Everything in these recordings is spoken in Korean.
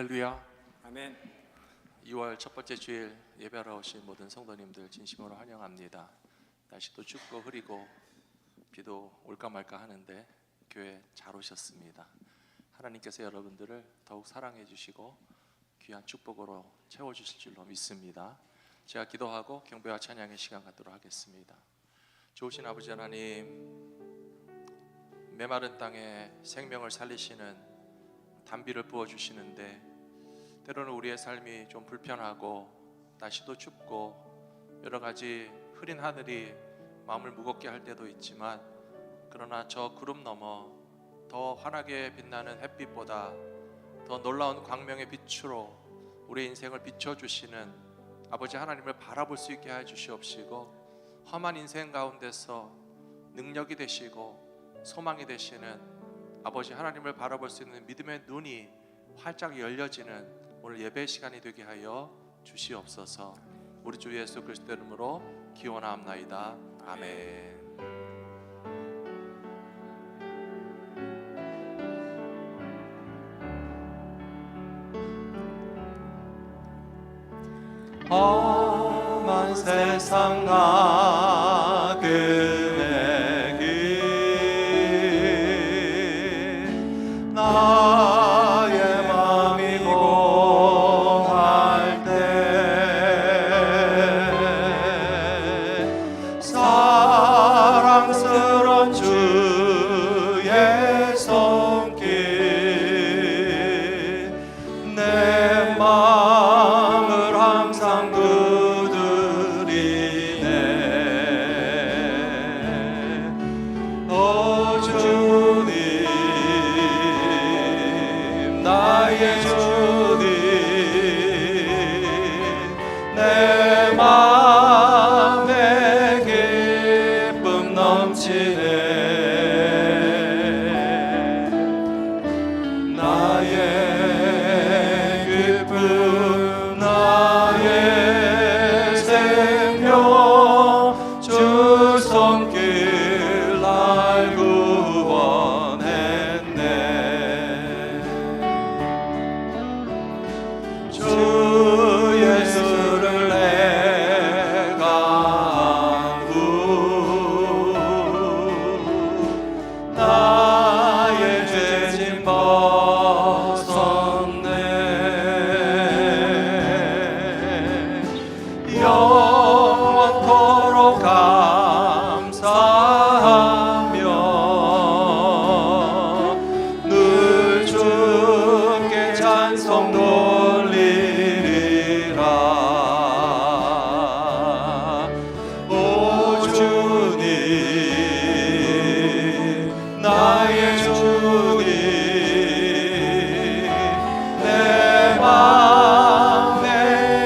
할렐루야. 아멘. 2월 첫 번째 주일 예배하러 오신 모든 성도님들 진심으로 환영합니다. 날씨도 춥고 흐리고 비도 올까 말까 하는데 교회 잘 오셨습니다. 하나님께서 여러분들을 더욱 사랑해 주시고 귀한 축복으로 채워주실 줄로 믿습니다. 제가 기도하고 경배와 찬양의 시간 갖도록 하겠습니다. 좋으신 아버지 하나님, 메마른 땅에 생명을 살리시는 단비를 부어주시는데 때로는 우리의 삶이 좀 불편하고 날씨도 춥고 여러 가지 흐린 하늘이 마음을 무겁게 할 때도 있지만, 그러나 저 구름 너머 더 환하게 빛나는 햇빛보다 더 놀라운 광명의 빛으로 우리의 인생을 비춰주시는 아버지 하나님을 바라볼 수 있게 해 주시옵시고, 험한 인생 가운데서 능력이 되시고 소망이 되시는 아버지 하나님을 바라볼 수 있는 믿음의 눈이 활짝 열려지는 오늘 예배 시간이 되게 하여 주시옵소서. 우리 주 예수 그리스도 이름으로 기원하옵나이다. 아멘. 험한 세상 나그네 길, 나의 맘이 공할 때 사랑스런 주의 손길, 내 마음을 항상 나의 주님, 내 맘에 기쁨 넘치네. 나의 기쁨, 나의 생명, 주 손길 날 구원했네. 주 예수를 내가 안고 나의 죄짐 벗었네. 영원토록 감사하며 늘 주께 찬송 돌리리라. 오 주님, 나의 주님, 내 맘에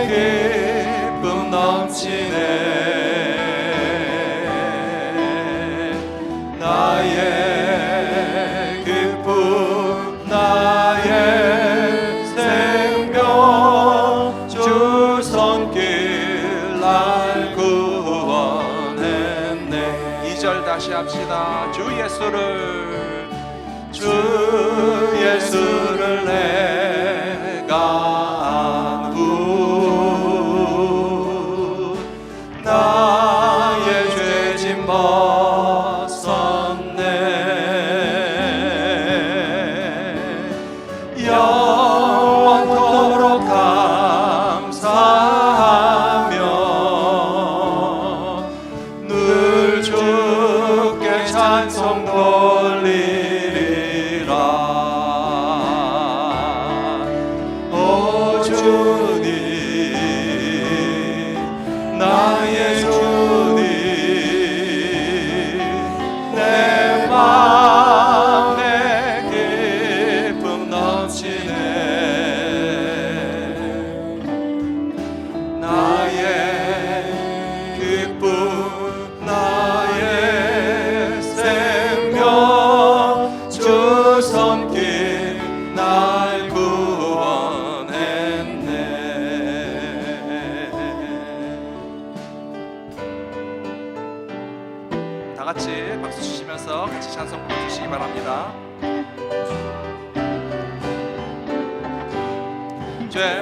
기쁨 넘치네. 나의 기쁨, 나의 생명, 주 손길 날 구원했네. 2절 다시 합시다. 주 예수를 내가 안고 나의 죄짐 벗었네. 영원토록 감사하며 늘 주께 찬송 돌리리라. 오 주님, 나의 주님, 내 맘에 기쁨 넘치네. 나의 기쁨, 나의 생명, 주 손길 날 구원했네. 다 같이 박수 치시면서 같이 찬송 부르시기 바랍니다.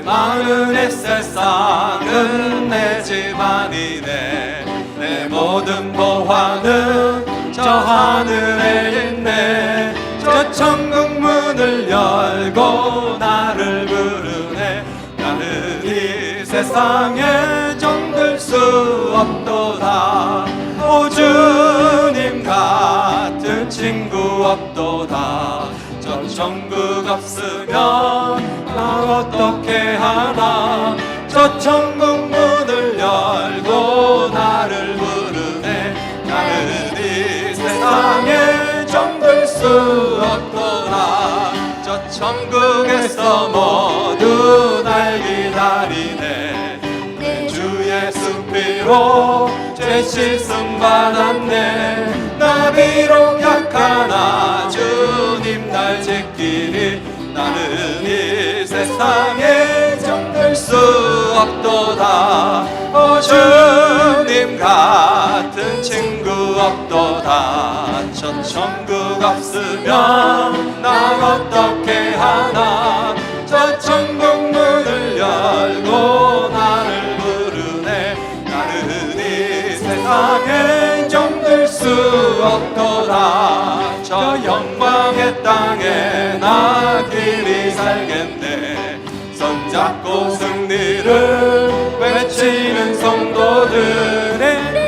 많은 세상은 내 집안이네. 내 모든 보화는 저 하늘에 있네. 저 천국 문을 열고 나를 부르네. 나는 이 세상에 정들 수 없도다. 오 주님 같은 친구 없도다. 저 천국 없으면 나 어떻게 하나. 저 천국 문을 열고 나를 부르네. 나는 이 세상에 정들 수 없도다. 저 천국에서 모두 날 기다리네. 내 주 예수 피로 죄 씻음 받았네. 나 비록 약하나 주님 날 지키니. 나는 이 세상에 정들 수 없도다. 오 주님 같은 친구 없도다. 저 천국 없으면 나 어떻게 하나. 저 천국 문을 열고 나를 부르네. 나는 이 세상에 정들 수 없도다. 저 영광의 땅에 나 길이 살겠네. 손잡고 승리를 외치는 성도들의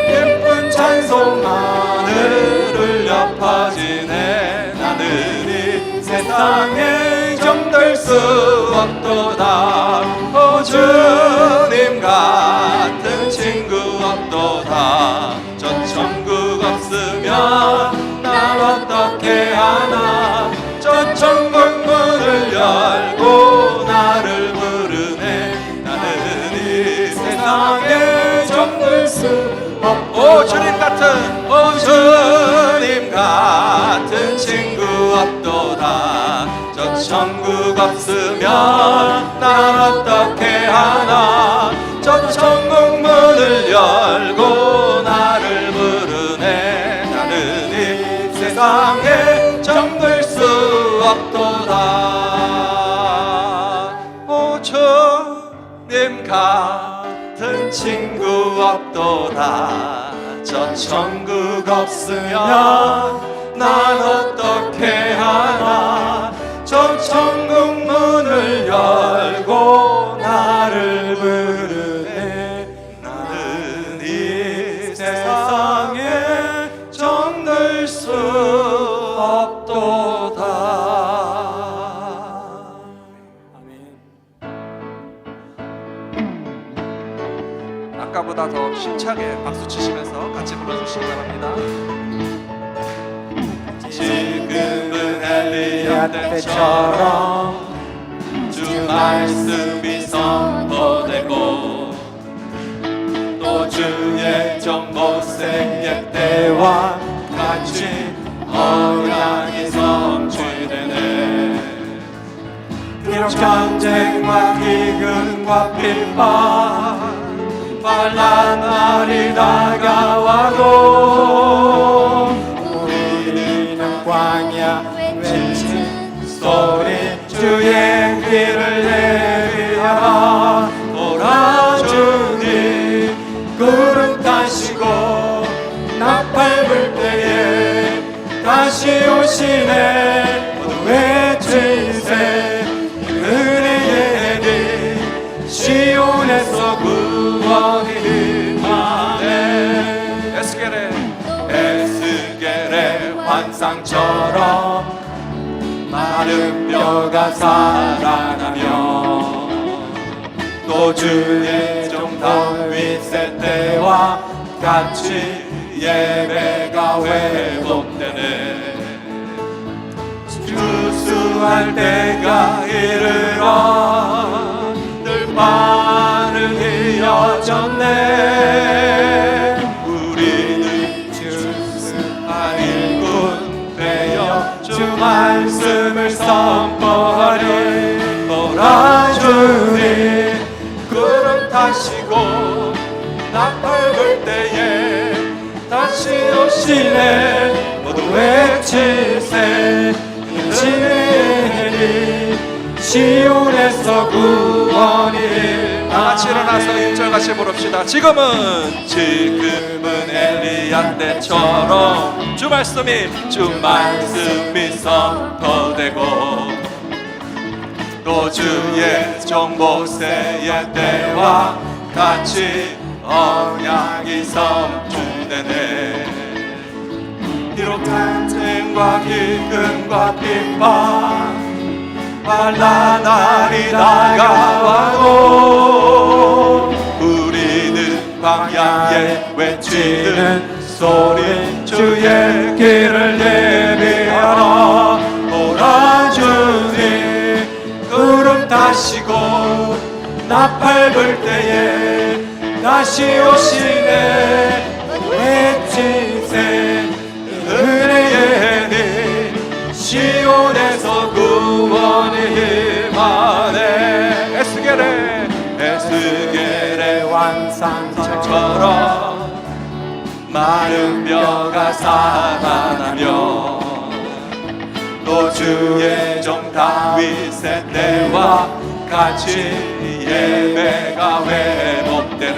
예쁜 찬송 하늘 울려 퍼지네. 나는 이 세상에 정들 수 없도다. 오 주님 같은 친구 없도다. 저 천국 없으면 날 어떻게 하나. 저 천국 문을 열고 나를 부르네. 나는 이 세상에 정들 수 없도다. 오 주님 같은 친구 없도다. 저 천국 없으면 날 어떻게 하나. 저 천국 문을 열고 나를 부르네. 나는 이 세상에 정들 수 없도다. 오 주님 같은 친구 없도다. 저 천국 없으면 난 어떻게 하나. 저 천국 문을 열고 나를 부르네. 나는 이 세상에 정들 수 없도다. 아멘. 아까보다 더 힘차게 박수 치시면서 같이 불러주시기 바랍니다. 지금은 엘리야 때처럼 주 말씀이 선포되고 또 주의 정보생의 때와 같이 언약이 성취되네. 비록 전쟁과 기근과 핍박 환난 날이 다가와도 우리는 광야 외친 소리 주의 길을 예비하라. 오라주니 구름 타시고 나팔 불 때에 다시 오시네. 모두 외치세. 은혜의 니 시온에서 구원이 임하네. 에스겔의 환상처럼 마른 뼈가 살아나며 또 주의 종 다윗의 때와 같이 예배가 회복되네. 주수할 때가 이르러 늘 반응이 이어졌네. 우리는 주수할 일꾼 되어 주 말씀을 선포하리. 오라주니 구름 타시고 나팔 불 때에 다시 오시네. 모두 외치세. 은혜니 시온에서 구원이 다 같이 일어나서 1절 같이 부릅시다. 지금은 엘리야 때처럼 주 말씀이 선포되고 또 주의 종 모세의 때와 같이 언약이 성취되네. 비록 전쟁과 기근과 핍박 환난 날이 다가와도 우리는 광야에 외치는 소리 주의 길을 예비하라. 오라 주님 구름 타시고 나팔 불 때에 다시 오시네. 외치세 은혜의 님 시온에서 구원이 임하네. 에스겔의 환상처럼 마른 뼈가 살아나며 또 주의 종 다윗의 때와 같이 예배가 회복되네.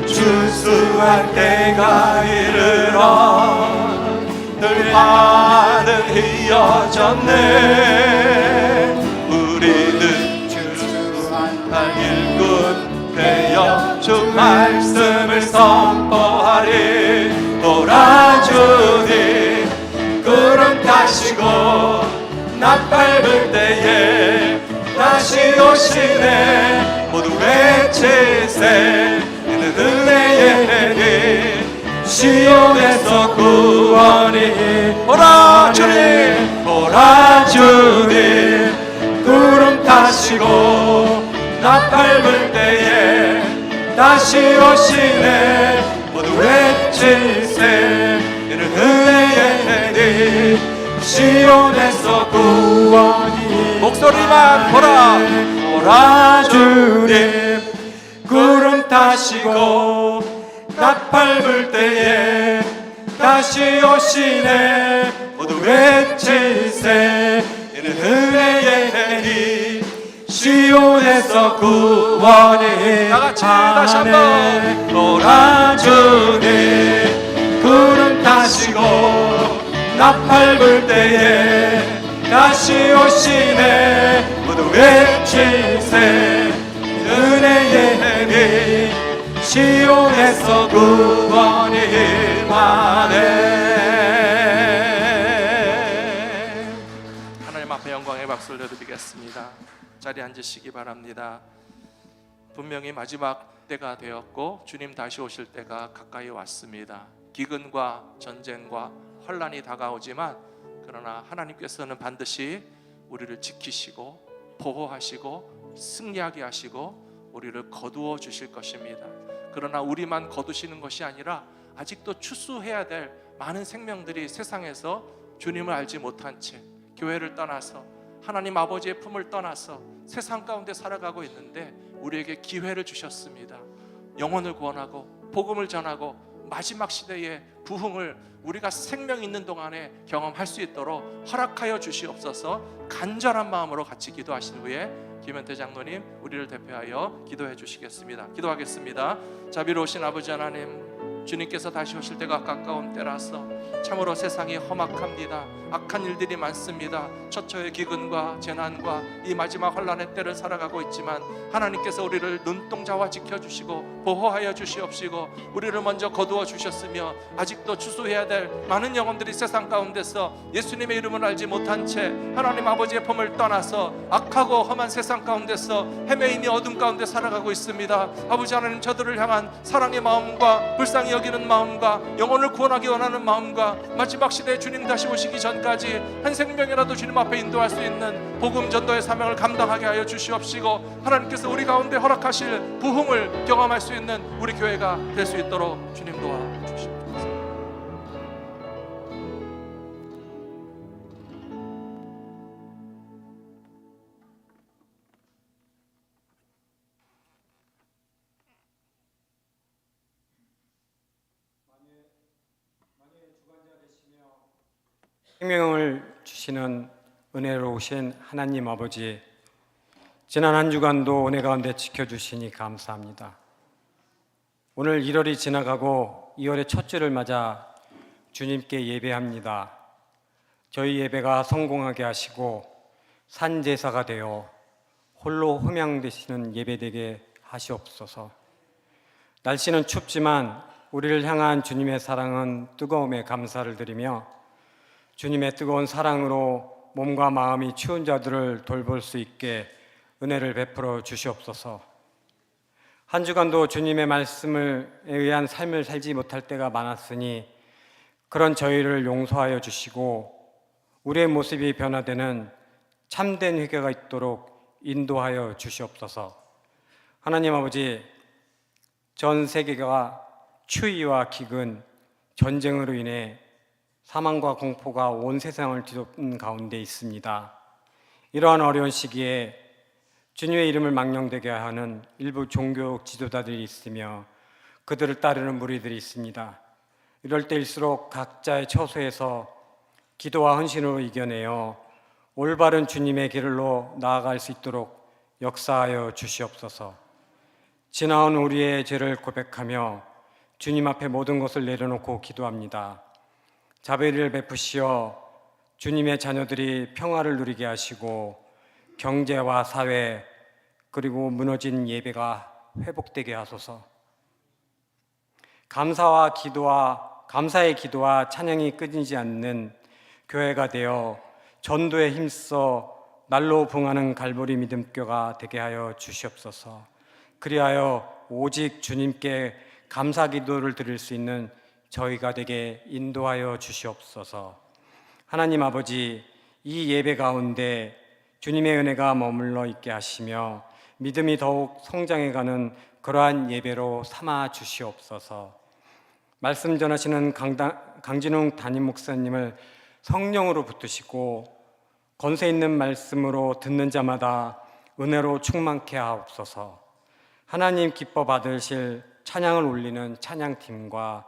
준수할 때가 이르러 들판은 휘어졌네. 우리는 준수할 일꾼 되어 주 말씀을 선포하리. 오라 주님 구름 타시고 나팔 불 때에 다시 오시네. 모두 외치세 이는 은혜의 길 시온에서 구원이. 오라 주님 오라 주님 구름 타시고 나팔 불 때에 다시 오시네. 모두 외치세 이는 은혜의 길 시온에서 구원이. 목소리만 보라. 오라 주님 구름 타시고 나팔 불 때에 다시 오시네. 모두 외치세 이는 은혜의 길 시온에서 구원이. 다같이 다시 한번. 오라 주님 구름 타시고 나팔 불 때에 다시 오시네. 모두 외치세 은혜의 길 시온에서 구원이 임하네. 하나님 앞에 영광의 박수를 드리겠습니다. 자리에 앉으시기 바랍니다. 분명히 마지막 때가 되었고 주님 다시 오실 때가 가까이 왔습니다. 기근과 전쟁과 환난이 다가오지만 그러나 하나님께서는 반드시 우리를 지키시고 보호하시고 승리하게 하시고 우리를 거두어 주실 것입니다. 그러나 우리만 거두시는 것이 아니라 아직도 추수해야 될 많은 생명들이 세상에서 주님을 알지 못한 채 교회를 떠나서 하나님 아버지의 품을 떠나서 세상 가운데 살아가고 있는데 우리에게 기회를 주셨습니다. 영혼을 구원하고 복음을 전하고 마지막 시대의 부흥을 우리가 생명 있는 동안에 경험할 수 있도록 허락하여 주시옵소서. 간절한 마음으로 같이 기도하신 후에 김현태 장로님 우리를 대표하여 기도해 주시겠습니다. 기도하겠습니다. 자비로우신 아버지 하나님, 주님께서 다시 오실 때가 가까운 때라서 참으로 세상이 험악합니다. 악한 일들이 많습니다. 처처의 기근과 재난과 이 마지막 환난의 때를 살아가고 있지만 하나님께서 우리를 눈동자와 지켜주시고 보호하여 주시옵시고 우리를 먼저 거두어 주셨으며 아직도 추수해야 될 많은 영혼들이 세상 가운데서 예수님의 이름을 알지 못한 채 하나님 아버지의 품을 떠나서 악하고 험한 세상 가운데서 헤매이니 어둠 가운데 살아가고 있습니다. 아버지 하나님, 저들을 향한 사랑의 마음과 불쌍히 여기는 마음과 영혼을 구원하기 원하는 마음과 마지막 시대에 주님 다시 오시기 전까지 한 생명이라도 주님 앞에 인도할 수 있는 복음 전도의 사명을 감당하게 하여 주시옵시고 하나님께서 우리 가운데 허락하실 부흥을 경험할 수 있는 우리 교회가 될 수 있도록 주님 도와주시옵소서. 생명을 주시는 은혜로우신 하나님 아버지, 지난 한 주간도 은혜 가운데 지켜주시니 감사합니다. 오늘 1월이 지나가고 2월의 첫 주를 맞아 주님께 예배합니다. 저희 예배가 성공하게 하시고 산제사가 되어 홀로 흠양되시는 예배되게 하시옵소서. 날씨는 춥지만 우리를 향한 주님의 사랑은 뜨거움에 감사를 드리며 주님의 뜨거운 사랑으로 몸과 마음이 추운 자들을 돌볼 수 있게 은혜를 베풀어 주시옵소서. 한 주간도 주님의 말씀에 의한 삶을 살지 못할 때가 많았으니 그런 저희를 용서하여 주시고 우리의 모습이 변화되는 참된 회개가 있도록 인도하여 주시옵소서. 하나님 아버지, 전 세계가 추위와 기근, 전쟁으로 인해 사망과 공포가 온 세상을 뒤덮는 가운데 있습니다. 이러한 어려운 시기에 주님의 이름을 망령되게 하는 일부 종교 지도자들이 있으며 그들을 따르는 무리들이 있습니다. 이럴 때일수록 각자의 처소에서 기도와 헌신으로 이겨내어 올바른 주님의 길로 나아갈 수 있도록 역사하여 주시옵소서. 지나온 우리의 죄를 고백하며 주님 앞에 모든 것을 내려놓고 기도합니다. 자비를 베푸시어 주님의 자녀들이 평화를 누리게 하시고 경제와 사회 그리고 무너진 예배가 회복되게 하소서. 감사의 기도와 찬양이 끊이지 않는 교회가 되어 전도에 힘써 날로 부응하는 갈보리 믿음교가 되게 하여 주시옵소서. 그리하여 오직 주님께 감사 기도를 드릴 수 있는 저희가 되게 인도하여 주시옵소서. 하나님 아버지, 이 예배 가운데 주님의 은혜가 머물러 있게 하시며 믿음이 더욱 성장해가는 그러한 예배로 삼아 주시옵소서. 말씀 전하시는 강진웅 담임 목사님을 성령으로 붙드시고 권세 있는 말씀으로 듣는 자마다 은혜로 충만케 하옵소서. 하나님 기뻐 받으실 찬양을 올리는 찬양팀과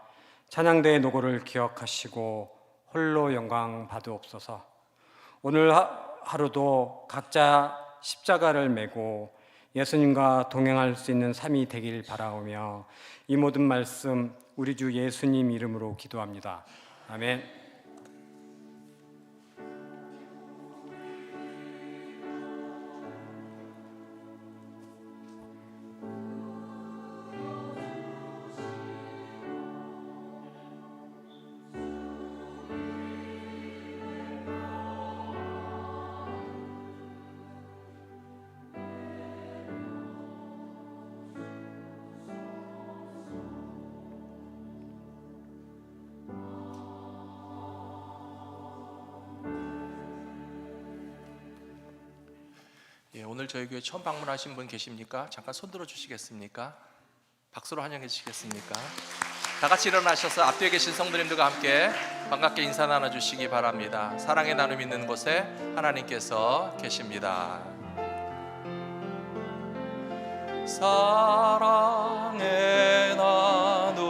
찬양대의 노고를 기억하시고 홀로 영광 받으옵소서. 오늘 하루도 각자 십자가를 메고 예수님과 동행할 수 있는 삶이 되길 바라오며 이 모든 말씀 우리 주 예수님 이름으로 기도합니다. 아멘. 예, 오늘 저희 교회 처음 방문하신 분 계십니까? 잠깐 손 들어 주시겠습니까? 박수로 환영해 주시겠습니까? 다 같이 일어나셔서 앞뒤에 계신 성도님들과 함께 반갑게 인사 나눠주시기 바랍니다. 사랑의 나눔 있는 곳에 하나님께서 계십니다. 사랑의 나눔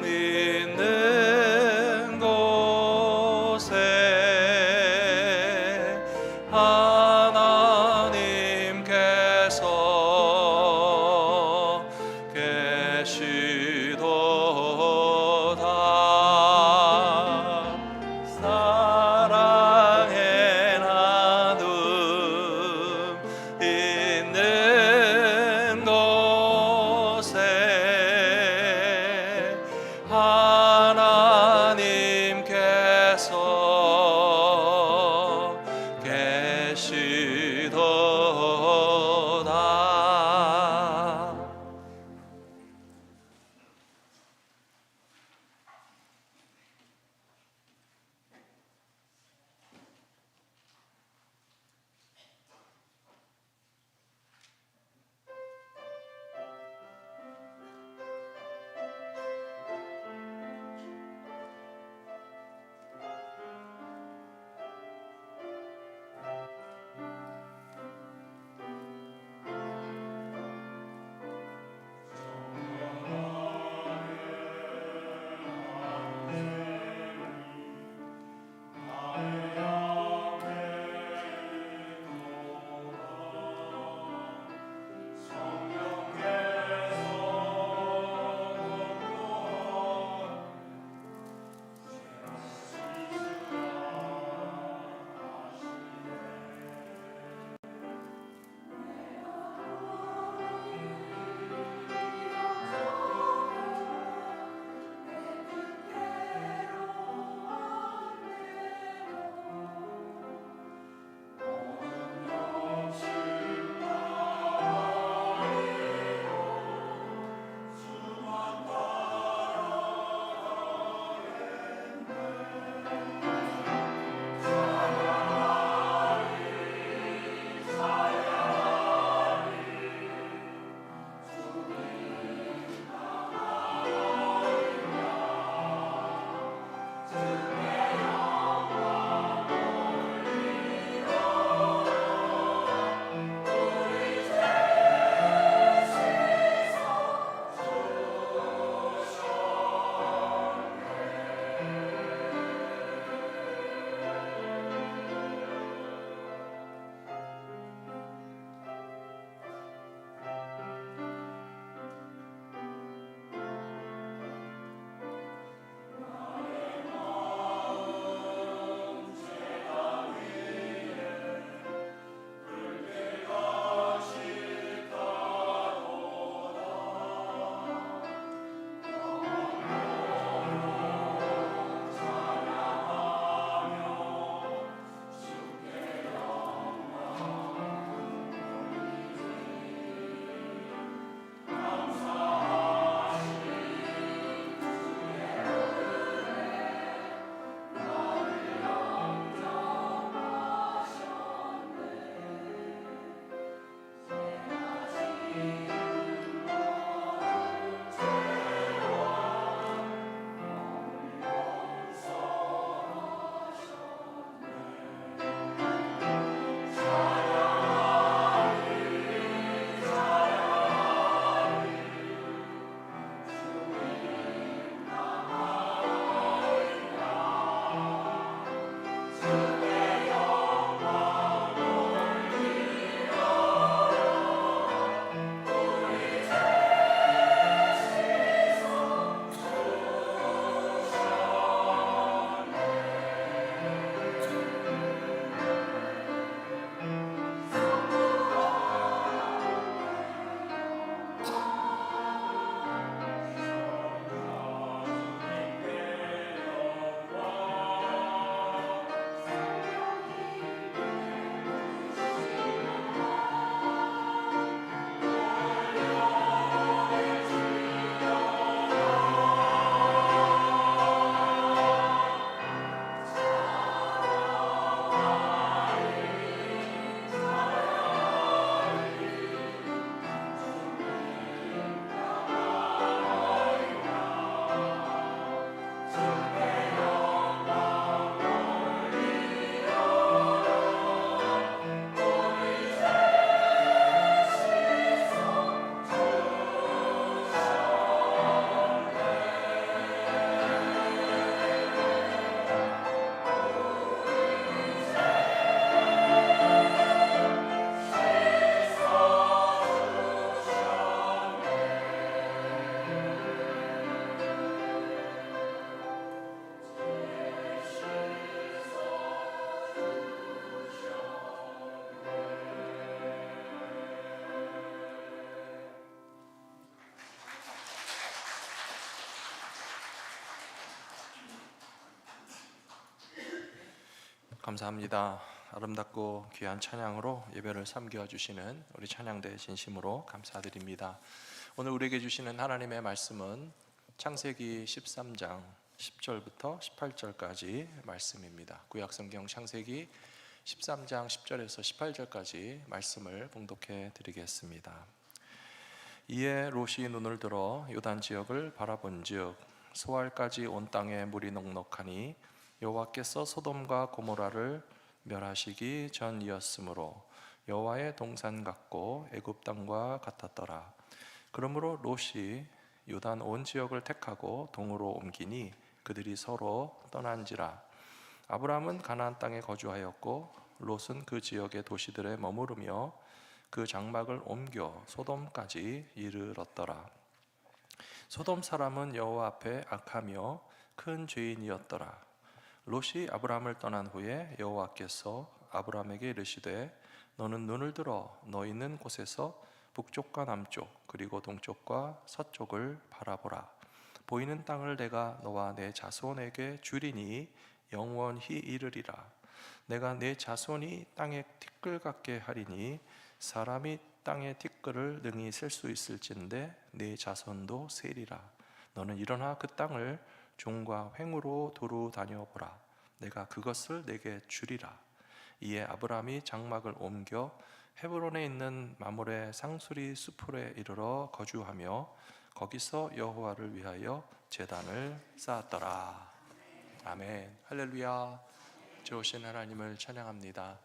있는 곳에 하나님께서 계시도다. 사랑의 나눔 있는 곳에 감사합니다. 아름답고 귀한 찬양으로 예배를 섬겨 주시는 우리 찬양대 진심으로 감사드립니다. 오늘 우리에게 주시는 하나님의 말씀은 창세기 13장 10절부터 18절까지 말씀입니다. 구약성경 창세기 13장 10절에서 18절까지 말씀을 봉독해 드리겠습니다. 이에 롯이 눈을 들어 요단 지역을 바라본즉 소알까지 온 땅에 물이 넉넉하니 여호와께서 소돔과 고모라를 멸하시기 전이었으므로 여호와의 동산 같고 애굽 땅과 같았더라. 그러므로 롯이 요단 온 지역을 택하고 동으로 옮기니 그들이 서로 떠난지라. 아브라함은 가나안 땅에 거주하였고 롯은 그 지역의 도시들에 머무르며 그 장막을 옮겨 소돔까지 이르렀더라. 소돔 사람은 여호와 앞에 악하며 큰 죄인이었더라. 롯이 아브라함을 떠난 후에 여호와께서 아브라함에게 이르시되 너는 눈을 들어 너 있는 곳에서 북쪽과 남쪽 그리고 동쪽과 서쪽을 바라보라. 보이는 땅을 내가 너와 내 자손에게 주리니 영원히 이르리라. 내가 내 자손이 땅에 티끌 같게 하리니 사람이 땅의 티끌을 능히 셀 수 있을진데 내 자손도 세리라. 너는 일어나 그 땅을 종과 횡으로 두루 다녀보라. 내가 그것을 내게 주리라. 이에 아브라함이 장막을 옮겨 헤브론에 있는 마므레 상수리 수풀에 이르러 거주하며 거기서 여호와를 위하여 제단을 쌓았더라. 아멘. 할렐루야. 좋으신 하나님을 찬양합니다.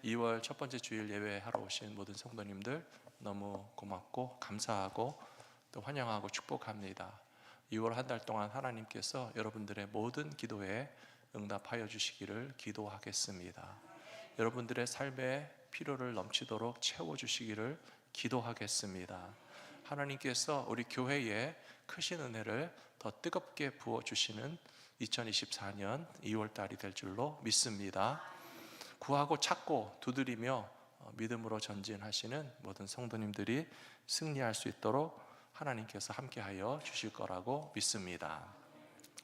2월 첫 번째 주일 예배하러 오신 모든 성도님들 너무 고맙고 감사하고 또 환영하고 축복합니다. 2월 한 달 동안 하나님께서 여러분들의 모든 기도에 응답하여 주시기를 기도하겠습니다. 여러분들의 삶의 필요를 넘치도록 채워주시기를 기도하겠습니다. 하나님께서 우리 교회에 크신 은혜를 더 뜨겁게 부어주시는 2024년 2월달이 될 줄로 믿습니다. 구하고 찾고 두드리며 믿음으로 전진하시는 모든 성도님들이 승리할 수 있도록 하나님께서 함께하여 주실 거라고 믿습니다.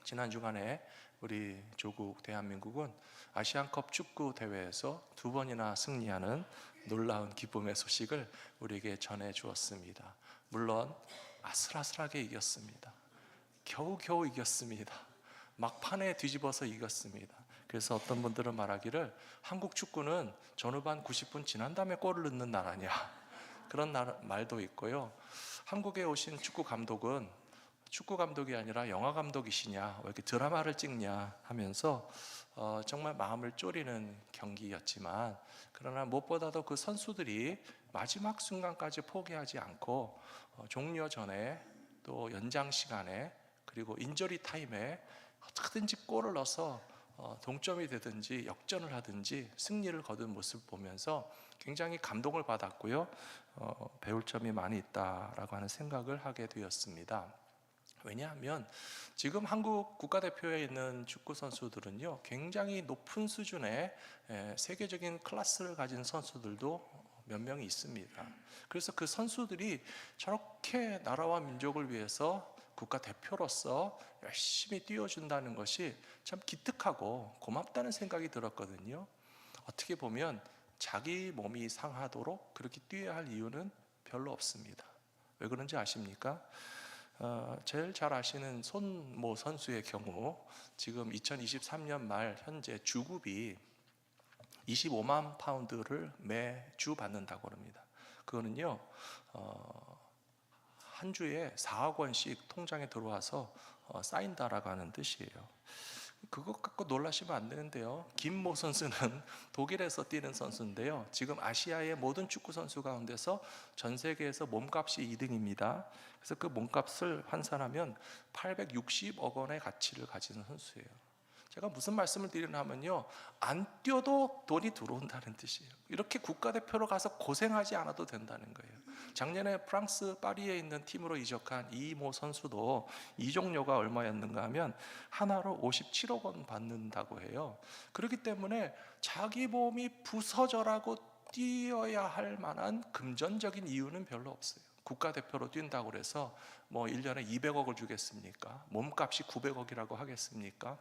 지난 주간에 우리 조국 대한민국은 아시안컵 축구 대회에서 2번이나 승리하는 놀라운 기쁨의 소식을 우리에게 전해 주었습니다. 물론 아슬아슬하게 이겼습니다. 겨우겨우 이겼습니다. 막판에 뒤집어서 이겼습니다. 그래서 어떤 분들은 말하기를 한국 축구는 전후반 90분 지난 다음에 골을 넣는 나라냐, 그런 말도 있고요. 한국에 오신 축구 감독은 축구 감독이 아니라 영화 감독이시냐, 왜 이렇게 드라마를 찍냐 하면서 정말 마음을 졸이는 경기였지만, 그러나 무엇보다도 그 선수들이 마지막 순간까지 포기하지 않고 종료 전에 또 연장 시간에 그리고 인저리 타임에 어떻게든지 골을 넣어서 동점이 되든지 역전을 하든지 승리를 거둔 모습을 보면서 굉장히 감동을 받았고요. 배울 점이 많이 있다라고 하는 생각을 하게 되었습니다. 왜냐하면 지금 한국 국가대표에 있는 축구 선수들은요, 굉장히 높은 수준의 세계적인 클래스를 가진 선수들도 몇 명이 있습니다. 그래서 그 선수들이 저렇게 나라와 민족을 위해서 국가대표로서 열심히 뛰어준다는 것이 참 기특하고 고맙다는 생각이 들었거든요. 어떻게 보면 자기 몸이 상하도록 그렇게 뛰어야 할 이유는 별로 없습니다. 왜 그런지 아십니까? 제일 잘 아시는 손모 선수의 경우 지금 2023년 말 현재 주급이 25만 파운드를 매주 받는다고 합니다. 그거는요, 한 주에 4억 원씩 통장에 들어와서 쌓인다라고 하는 뜻이에요. 그것 갖고 놀라시면 안 되는데요, 김모 선수는 독일에서 뛰는 선수인데요, 지금 아시아의 모든 축구 선수 가운데서 전 세계에서 몸값이 2등입니다. 그래서 그 몸값을 환산하면 860억 원의 가치를 가지는 선수예요. 제가 무슨 말씀을 드리냐면요, 안 뛰어도 돈이 들어온다는 뜻이에요. 이렇게 국가대표로 가서 고생하지 않아도 된다는 거예요. 작년에 프랑스 파리에 있는 팀으로 이적한 이모 선수도 이적료가 얼마였는가 하면 하나로 57억 원 받는다고 해요. 그렇기 때문에 자기 몸이 부서져라고 뛰어야 할 만한 금전적인 이유는 별로 없어요. 국가대표로 뛴다고 그래서 뭐 1년에 200억을 주겠습니까? 몸값이 900억이라고 하겠습니까?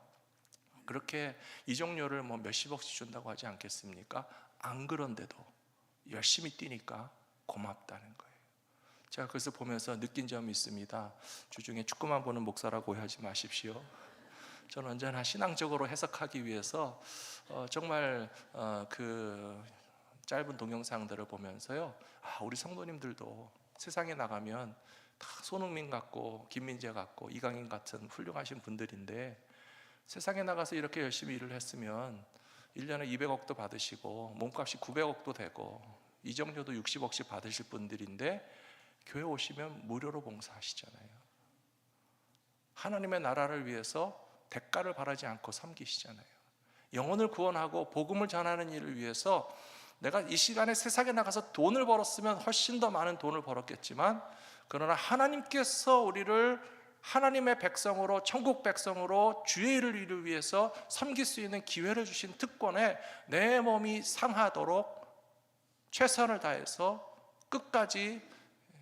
그렇게 이적료를 뭐 몇십억씩 준다고 하지 않겠습니까? 안 그런데도 열심히 뛰니까 고맙다는 거예요. 제가 그래서 보면서 느낀 점이 있습니다. 주중에 축구만 보는 목사라고 오해하지 마십시오. 저는 언제나 신앙적으로 해석하기 위해서 정말 그 짧은 동영상들을 보면서요, 우리 성도님들도 세상에 나가면 다 손흥민 같고 김민재 같고 이강인 같은 훌륭하신 분들인데, 세상에 나가서 이렇게 열심히 일을 했으면 1년에 200억도 받으시고 몸값이 900억도 되고 이적료도 60억씩 받으실 분들인데, 교회 오시면 무료로 봉사하시잖아요. 하나님의 나라를 위해서 대가를 바라지 않고 섬기시잖아요. 영혼을 구원하고 복음을 전하는 일을 위해서 내가 이 시간에 세상에 나가서 돈을 벌었으면 훨씬 더 많은 돈을 벌었겠지만, 그러나 하나님께서 우리를 하나님의 백성으로, 천국 백성으로 주의 일을 이루기 위해서 섬길 수 있는 기회를 주신 특권에 내 몸이 상하도록 최선을 다해서 끝까지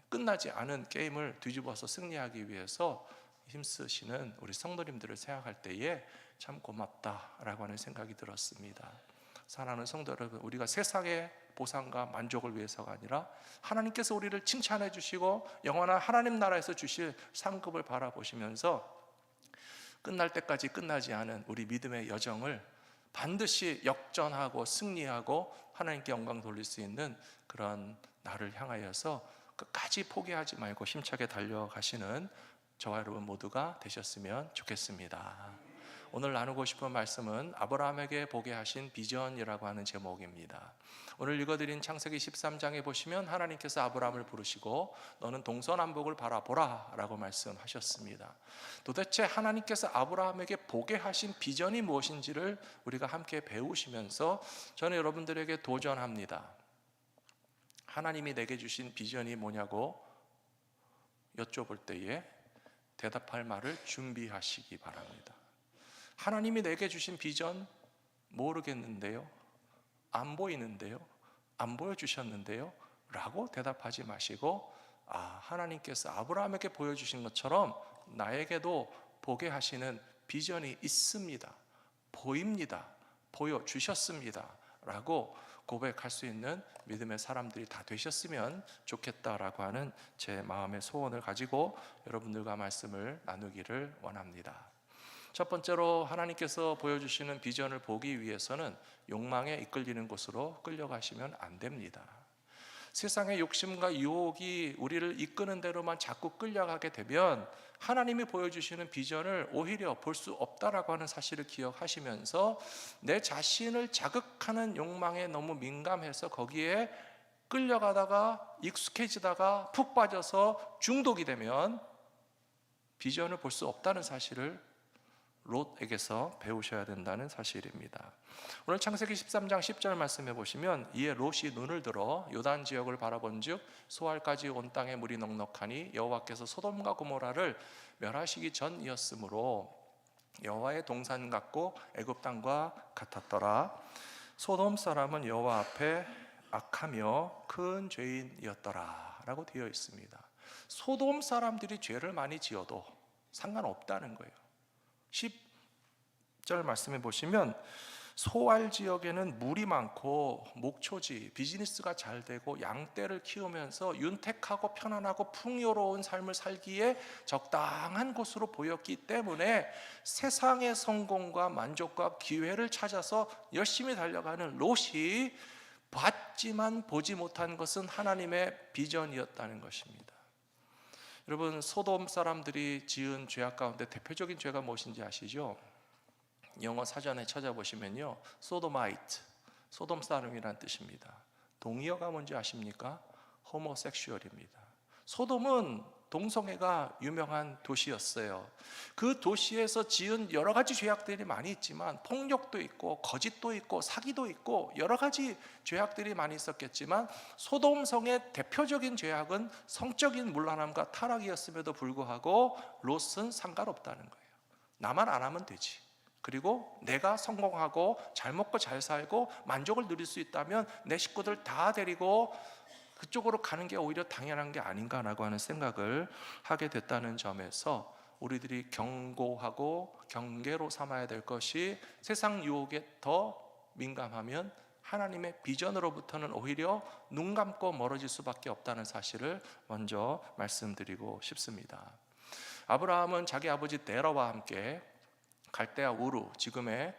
끝나지 않은 게임을 뒤집어서 승리하기 위해서 힘쓰시는 우리 성도님들을 생각할 때에 참 고맙다라고 하는 생각이 들었습니다. 사랑하는 성도 여러분, 우리가 세상의 보상과 만족을 위해서가 아니라 하나님께서 우리를 칭찬해 주시고 영원한 하나님 나라에서 주실 상급을 바라보시면서 끝날 때까지 끝나지 않은 우리 믿음의 여정을 반드시 역전하고 승리하고 하나님께 영광 돌릴 수 있는 그런 나를 향하여서 끝까지 포기하지 말고 힘차게 달려가시는 저와 여러분 모두가 되셨으면 좋겠습니다. 오늘 나누고 싶은 말씀은 아브라함에게 보게 하신 비전이라고 하는 제목입니다. 오늘 읽어드린 창세기 13장에 보시면 하나님께서 아브라함을 부르시고 너는 동서남북을 바라보라 라고 말씀하셨습니다. 도대체 하나님께서 아브라함에게 보게 하신 비전이 무엇인지를 우리가 함께 배우시면서 저는 여러분들에게 도전합니다. 하나님이 내게 주신 비전이 뭐냐고 여쭤볼 때에 대답할 말을 준비하시기 바랍니다. 하나님이 내게 주신 비전 모르겠는데요, 안 보이는데요, 안 보여주셨는데요 라고 대답하지 마시고, 하나님께서 아브라함에게 보여주신 것처럼 나에게도 보게 하시는 비전이 있습니다, 보입니다, 보여주셨습니다 라고 고백할 수 있는 믿음의 사람들이 다 되셨으면 좋겠다라고 하는 제 마음의 소원을 가지고 여러분들과 말씀을 나누기를 원합니다. 첫 번째로 하나님께서 보여주시는 비전을 보기 위해서는 욕망에 이끌리는 곳으로 끌려가시면 안 됩니다. 세상의 욕심과 유혹이 우리를 이끄는 대로만 자꾸 끌려가게 되면 하나님이 보여주시는 비전을 오히려 볼 수 없다라고 하는 사실을 기억하시면서 내 자신을 자극하는 욕망에 너무 민감해서 거기에 끌려가다가 익숙해지다가 푹 빠져서 중독이 되면 비전을 볼 수 없다는 사실을 롯에게서 배우셔야 된다는 사실입니다. 오늘 창세기 13장 10절 말씀해 보시면 이에 롯이 눈을 들어 요단 지역을 바라본즉 소알까지 온 땅에 물이 넉넉하니 여호와께서 소돔과 고모라를 멸하시기 전이었으므로 여호와의 동산 같고 애굽 땅과 같았더라. 소돔 사람은 여호와 앞에 악하며 큰 죄인이었더라 라고 되어 있습니다. 소돔 사람들이 죄를 많이 지어도 상관없다는 거예요. 10절 말씀해 보시면 소알 지역에는 물이 많고 목초지, 비즈니스가 잘 되고 양떼를 키우면서 윤택하고 편안하고 풍요로운 삶을 살기에 적당한 곳으로 보였기 때문에 세상의 성공과 만족과 기회를 찾아서 열심히 달려가는 롯이 봤지만 보지 못한 것은 하나님의 비전이었다는 것입니다. 여러분, 소돔 사람들이 지은 죄악 가운데 대표적인 죄가 무엇인지 아시죠? 영어 사전에 찾아보시면요, 소도마이트, 소돔 사람이란 뜻입니다. 동의어가 뭔지 아십니까? 호모섹슈얼입니다. 소돔은 동성애가 유명한 도시였어요. 그 도시에서 지은 여러 가지 죄악들이 많이 있지만 폭력도 있고 거짓도 있고 사기도 있고 여러 가지 죄악들이 많이 있었겠지만 소돔성의 대표적인 죄악은 성적인 문란함과 타락이었음에도 불구하고 롯은 상관없다는 거예요. 나만 안 하면 되지. 그리고 내가 성공하고 잘 먹고 잘 살고 만족을 누릴 수 있다면 내 식구들 다 데리고 그쪽으로 가는 게 오히려 당연한 게 아닌가라고 하는 생각을 하게 됐다는 점에서 우리들이 경고하고 경계로 삼아야 될 것이 세상 유혹에 더 민감하면 하나님의 비전으로부터는 오히려 눈 감고 멀어질 수밖에 없다는 사실을 먼저 말씀드리고 싶습니다. 아브라함은 자기 아버지 데라와 함께 갈대아 우루, 지금의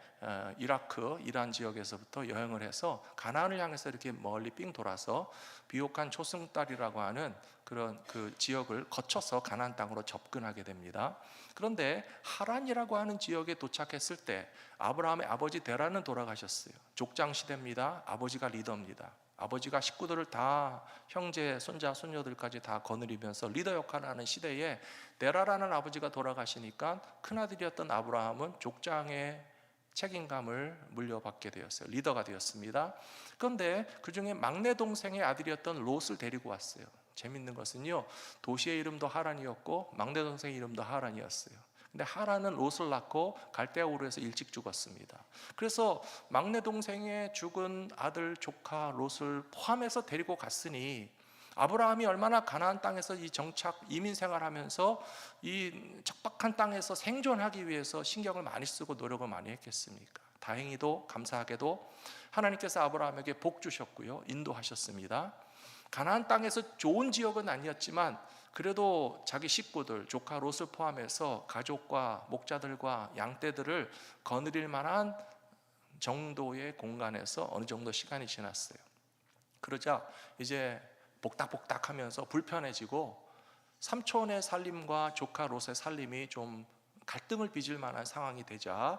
이라크, 이란 지역에서부터 여행을 해서 가나안을 향해서 이렇게 멀리 삥 돌아서 비옥한 초승달이라고 하는 그런 그 지역을 거쳐서 가나안 땅으로 접근하게 됩니다. 그런데 하란이라고 하는 지역에 도착했을 때 아브라함의 아버지 데라는 돌아가셨어요. 족장 시대입니다. 아버지가 리더입니다. 아버지가 식구들을 다 형제, 손자, 손녀들까지 다 거느리면서 리더 역할을 하는 시대에 데라라는 아버지가 돌아가시니까 큰아들이었던 아브라함은 족장의 책임감을 물려받게 되었어요. 리더가 되었습니다. 그런데 그 중에 막내 동생의 아들이었던 롯을 데리고 왔어요. 재밌는 것은요, 도시의 이름도 하란이었고 막내 동생의 이름도 하란이었어요. 근데 하란은 롯을 낳고 갈대아 우르에서 일찍 죽었습니다. 그래서 막내 동생의 죽은 아들 조카 롯을 포함해서 데리고 갔으니 아브라함이 얼마나 가나안 땅에서 이 정착 이민 생활하면서 이 척박한 땅에서 생존하기 위해서 신경을 많이 쓰고 노력을 많이 했겠습니까? 다행히도 감사하게도 하나님께서 아브라함에게 복 주셨고요, 인도하셨습니다. 가나안 땅에서 좋은 지역은 아니었지만 그래도 자기 식구들, 조카 롯을 포함해서 가족과 목자들과 양떼들을 거느릴 만한 정도의 공간에서 어느 정도 시간이 지났어요. 그러자 이제 복닥복닥 하면서 불편해지고 삼촌의 살림과 조카 롯의 살림이 좀 갈등을 빚을 만한 상황이 되자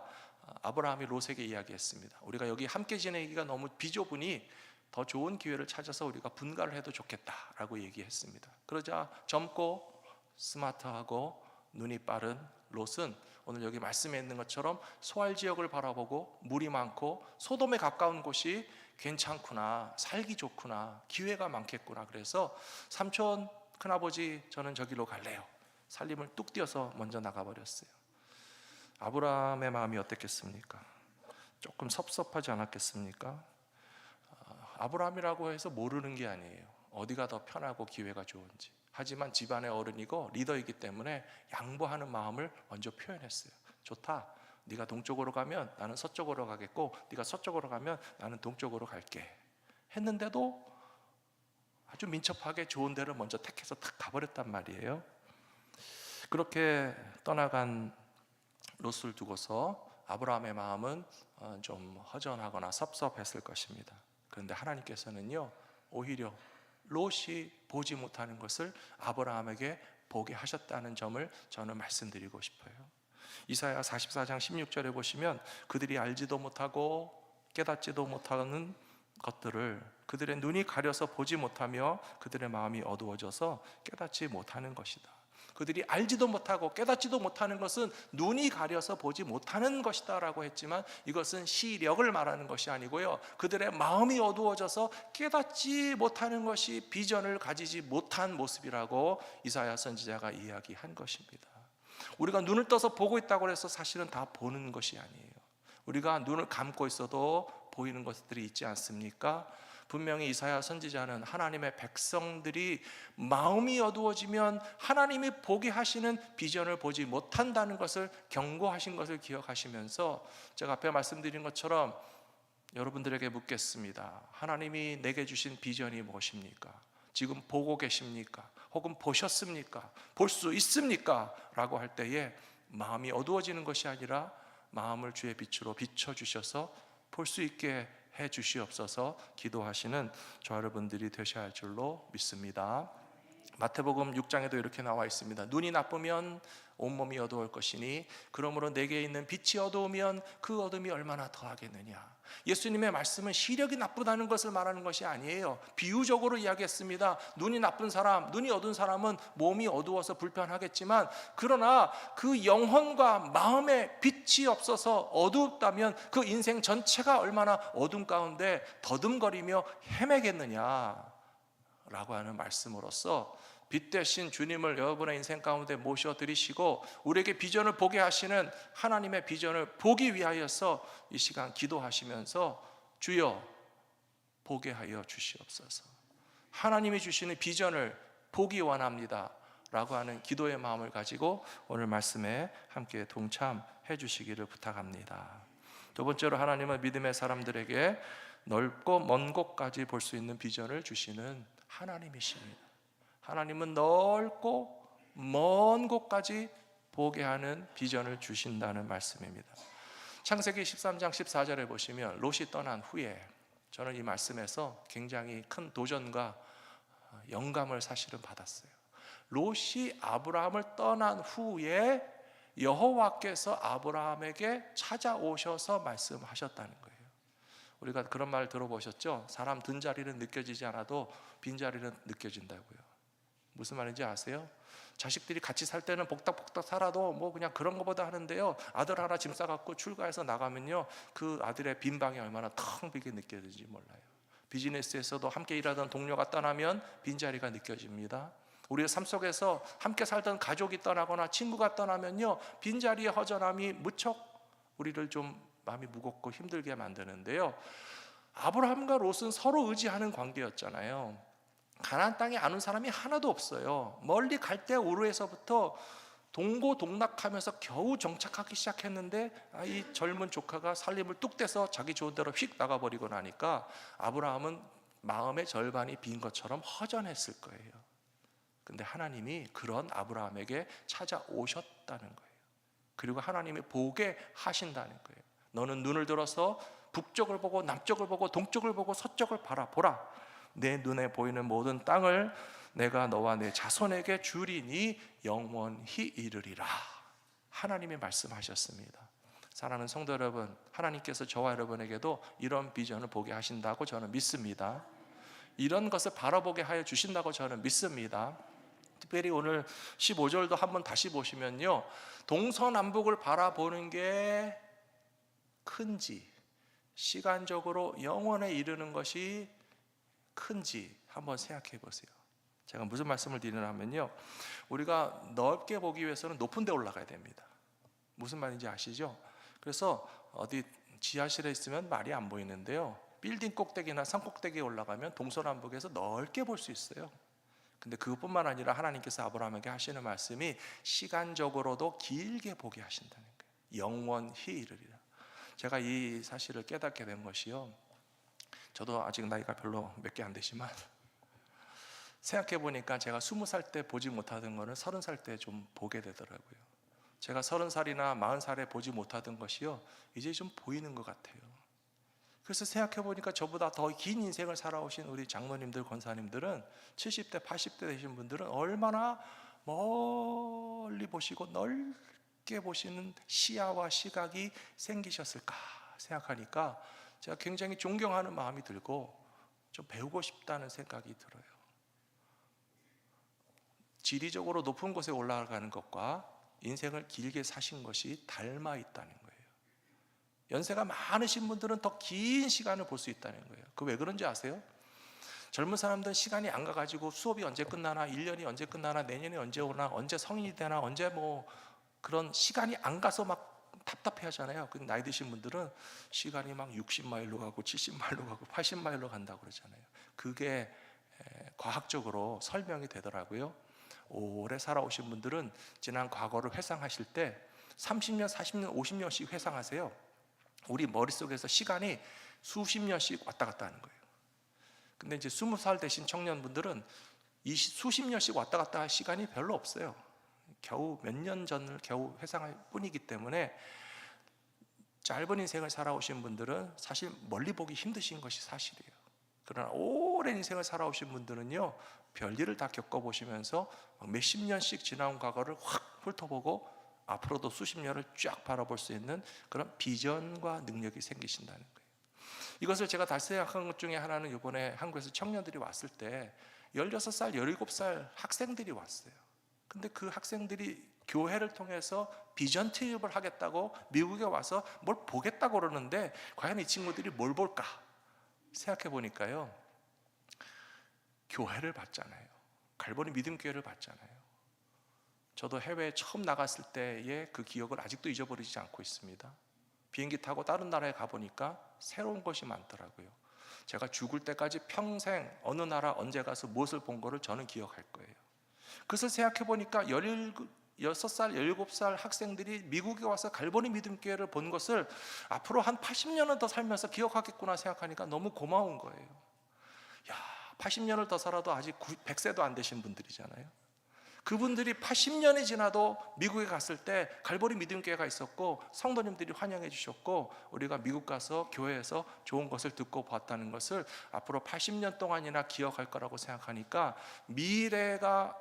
아브라함이 롯에게 이야기했습니다. 우리가 여기 함께 지내기가 너무 비좁으니 더 좋은 기회를 찾아서 우리가 분가를 해도 좋겠다라고 얘기했습니다. 그러자 젊고 스마트하고 눈이 빠른 롯은 오늘 여기 말씀에 있는 것처럼 소알 지역을 바라보고 물이 많고 소돔에 가까운 곳이 괜찮구나, 살기 좋구나, 기회가 많겠구나. 그래서 삼촌, 큰아버지, 저는 저기로 갈래요. 살림을 뚝 띄어서 먼저 나가버렸어요. 아브라함의 마음이 어땠겠습니까? 조금 섭섭하지 않았겠습니까? 아브라함이라고 해서 모르는 게 아니에요. 어디가 더 편하고 기회가 좋은지. 하지만 집안의 어른이고 리더이기 때문에 양보하는 마음을 먼저 표현했어요. 좋다. 네가 동쪽으로 가면 나는 서쪽으로 가겠고, 네가 서쪽으로 가면 나는 동쪽으로 갈게. 했는데도 아주 민첩하게 좋은 데를 먼저 택해서 탁 가버렸단 말이에요. 그렇게 떠나간 롯을 두고서 아브라함의 마음은 좀 허전하거나 섭섭했을 것입니다. 그런데 하나님께서는요, 오히려 롯이 보지 못하는 것을 아브라함에게 보게 하셨다는 점을 저는 말씀드리고 싶어요. 이사야 44장 16절에 보시면 그들이 알지도 못하고 깨닫지도 못하는 것들을 그들의 눈이 가려서 보지 못하며 그들의 마음이 어두워져서 깨닫지 못하는 것이다. 그들이 알지도 못하고 깨닫지도 못하는 것은 눈이 가려서 보지 못하는 것이다 라고 했지만 이것은 시력을 말하는 것이 아니고요, 그들의 마음이 어두워져서 깨닫지 못하는 것이 비전을 가지지 못한 모습이라고 이사야 선지자가 이야기한 것입니다. 우리가 눈을 떠서 보고 있다고 해서 사실은 다 보는 것이 아니에요. 우리가 눈을 감고 있어도 보이는 것들이 있지 않습니까? 분명히 이사야 선지자는 하나님의 백성들이 마음이 어두워지면 하나님이 보게 하시는 비전을 보지 못한다는 것을 경고하신 것을 기억하시면서, 제가 앞에 말씀드린 것처럼 여러분들에게 묻겠습니다. 하나님이 내게 주신 비전이 무엇입니까? 지금 보고 계십니까? 혹은 보셨습니까? 볼 수 있습니까? 라고 할 때에 마음이 어두워지는 것이 아니라 마음을 주의 빛으로 비춰주셔서 볼 수 있게 해 주시옵소서 기도하시는 저 여러분들이 되셔야 할 줄로 믿습니다. 마태복음 6장에도 이렇게 나와 있습니다. 눈이 나쁘면 온몸이 어두울 것이니 그러므로 내게 있는 빛이 어두우면 그 어둠이 얼마나 더하겠느냐. 예수님의 말씀은 시력이 나쁘다는 것을 말하는 것이 아니에요. 비유적으로 이야기했습니다. 눈이 나쁜 사람, 눈이 어두운 사람은 몸이 어두워서 불편하겠지만, 그러나 그 영혼과 마음에 빛이 없어서 어둡다면 그 인생 전체가 얼마나 어둠 가운데 더듬거리며 헤매겠느냐 라고 하는 말씀으로써 빛 대신 주님을 여러분의 인생 가운데 모셔드리시고 우리에게 비전을 보게 하시는 하나님의 비전을 보기 위하여서 이 시간 기도하시면서 주여 보게 하여 주시옵소서, 하나님이 주시는 비전을 보기 원합니다 라고 하는 기도의 마음을 가지고 오늘 말씀에 함께 동참해 주시기를 부탁합니다. 두 번째로, 하나님은 믿음의 사람들에게 넓고 먼 곳까지 볼 수 있는 비전을 주시는 하나님이십니다. 하나님은 넓고 먼 곳까지 보게 하는 비전을 주신다는 말씀입니다. 창세기 13장 14절에 보시면 롯이 떠난 후에, 저는 이 말씀에서 굉장히 큰 도전과 영감을 사실은 받았어요. 롯이 아브라함을 떠난 후에 여호와께서 아브라함에게 찾아오셔서 말씀하셨다는 거예요. 우리가 그런 말 들어보셨죠? 사람 든 자리는 느껴지지 않아도 빈 자리는 느껴진다고요. 무슨 말인지 아세요? 자식들이 같이 살 때는 복닥복닥 살아도 뭐 그냥 그런 것보다 하는데요, 아들 하나 짐 싸갖고 출가해서 나가면요, 그 아들의 빈 방이 얼마나 텅 비게 느껴지는지 몰라요. 비즈니스에서도 함께 일하던 동료가 떠나면 빈자리가 느껴집니다. 우리의 삶 속에서 함께 살던 가족이 떠나거나 친구가 떠나면요, 빈자리의 허전함이 무척 우리를 좀 마음이 무겁고 힘들게 만드는데요, 아브라함과 롯은 서로 의지하는 관계였잖아요. 가나안 땅에 아는 사람이 하나도 없어요. 멀리 갈대 우르에서부터 동고동락하면서 겨우 정착하기 시작했는데 이 젊은 조카가 살림을 뚝 떼서 자기 좋은 대로 휙 나가버리고 나니까 아브라함은 마음의 절반이 빈 것처럼 허전했을 거예요. 근데 하나님이 그런 아브라함에게 찾아오셨다는 거예요. 그리고 하나님이 보게 하신다는 거예요. 너는 눈을 들어서 북쪽을 보고 남쪽을 보고 동쪽을 보고 서쪽을 바라보라. 내 눈에 보이는 모든 땅을 내가 너와 내 자손에게 주리니 영원히 이르리라. 하나님이 말씀하셨습니다. 사랑하는 성도 여러분, 하나님께서 저와 여러분에게도 이런 비전을 보게 하신다고 저는 믿습니다. 이런 것을 바라보게 하여 주신다고 저는 믿습니다. 특별히 오늘 15절도 한번 다시 보시면요, 동서남북을 바라보는 게 큰지, 시간적으로 영원에 이르는 것이 큰지 한번 생각해 보세요. 제가 무슨 말씀을 드리냐면요, 우리가 넓게 보기 위해서는 높은 데 올라가야 됩니다. 무슨 말인지 아시죠? 그래서 어디 지하실에 있으면 말이 안 보이는데요, 빌딩 꼭대기나 산 꼭대기에 올라가면 동서남북에서 넓게 볼 수 있어요. 근데 그것뿐만 아니라 하나님께서 아브라함에게 하시는 말씀이 시간적으로도 길게 보게 하신다는 거예요. 영원히 이르리라. 제가 이 사실을 깨닫게 된 것이요, 저도 아직 나이가 별로 몇 개 안 되지만 생각해 보니까 제가 20살 때 보지 못하던 거는 30살 때 좀 보게 되더라고요. 제가 30살이나 40살에 보지 못하던 것이요, 이제 좀 보이는 것 같아요. 그래서 생각해 보니까 저보다 더 긴 인생을 살아오신 우리 장로님들, 권사님들은 70대, 80대 되신 분들은 얼마나 멀리 보시고 넓게 보시는 시야와 시각이 생기셨을까 생각하니까 제가 굉장히 존경하는 마음이 들고 좀 배우고 싶다는 생각이 들어요. 지리적으로 높은 곳에 올라가는 것과 인생을 길게 사신 것이 닮아 있다는 거예요. 연세가 많으신 분들은 더 긴 시간을 볼 수 있다는 거예요. 그 왜 그런지 아세요? 젊은 사람들은 시간이 안 가가지고 수업이 언제 끝나나, 1년이 언제 끝나나, 내년이 언제 오나, 언제 성인이 되나, 언제 뭐 그런 시간이 안 가서 막 답답해 하잖아요. 근데 나이 드신 분들은 시간이 막 60마일로 가고 70마일로 가고 80마일로 간다고 그러잖아요. 그게 과학적으로 설명이 되더라고요. 오래 살아오신 분들은 지난 과거를 회상하실 때 30년, 40년, 50년씩 회상하세요. 우리 머릿속에서 시간이 수십 년씩 왔다 갔다 하는 거예요. 근데 이제 20살 되신 청년분들은 이 수십 년씩 왔다 갔다 할 시간이 별로 없어요. 겨우 몇 년 전을 겨우 회상할 뿐이기 때문에 짧은 인생을 살아오신 분들은 사실 멀리 보기 힘드신 것이 사실이에요. 그러나 오랜 인생을 살아오신 분들은요, 별일을 다 겪어보시면서 몇십 년씩 지나온 과거를 확 훑어보고 앞으로도 수십 년을 쫙 바라볼 수 있는 그런 비전과 능력이 생기신다는 거예요. 이것을 제가 다시 생각한 것 중에 하나는 이번에 한국에서 청년들이 왔을 때 16살, 17살 학생들이 왔어요. 근데 그 학생들이 교회를 통해서 비전 투입을 하겠다고 미국에 와서 뭘 보겠다고 그러는데 과연 이 친구들이 뭘 볼까 생각해 보니까요, 교회를 봤잖아요. 갈보리 믿음교회를 봤잖아요. 저도 해외에 처음 나갔을 때의 그 기억을 아직도 잊어버리지 않고 있습니다. 비행기 타고 다른 나라에 가보니까 새로운 것이 많더라고요. 제가 죽을 때까지 평생 어느 나라 언제 가서 무엇을 본 거를 저는 기억할 거예요. 그래서 생각해 보니까 16살, 17살 학생들이 미국에 와서 갈보리 믿음교회를 본 것을 앞으로 한 80년은 더 살면서 기억하겠구나 생각하니까 너무 고마운 거예요. 야, 80년을 더 살아도 아직 100세도 안 되신 분들이잖아요. 그분들이 80년이 지나도 미국에 갔을 때 갈보리 믿음교회가 있었고 성도님들이 환영해 주셨고 우리가 미국 가서 교회에서 좋은 것을 듣고 봤다는 것을 앞으로 80년 동안이나 기억할 거라고 생각하니까 미래가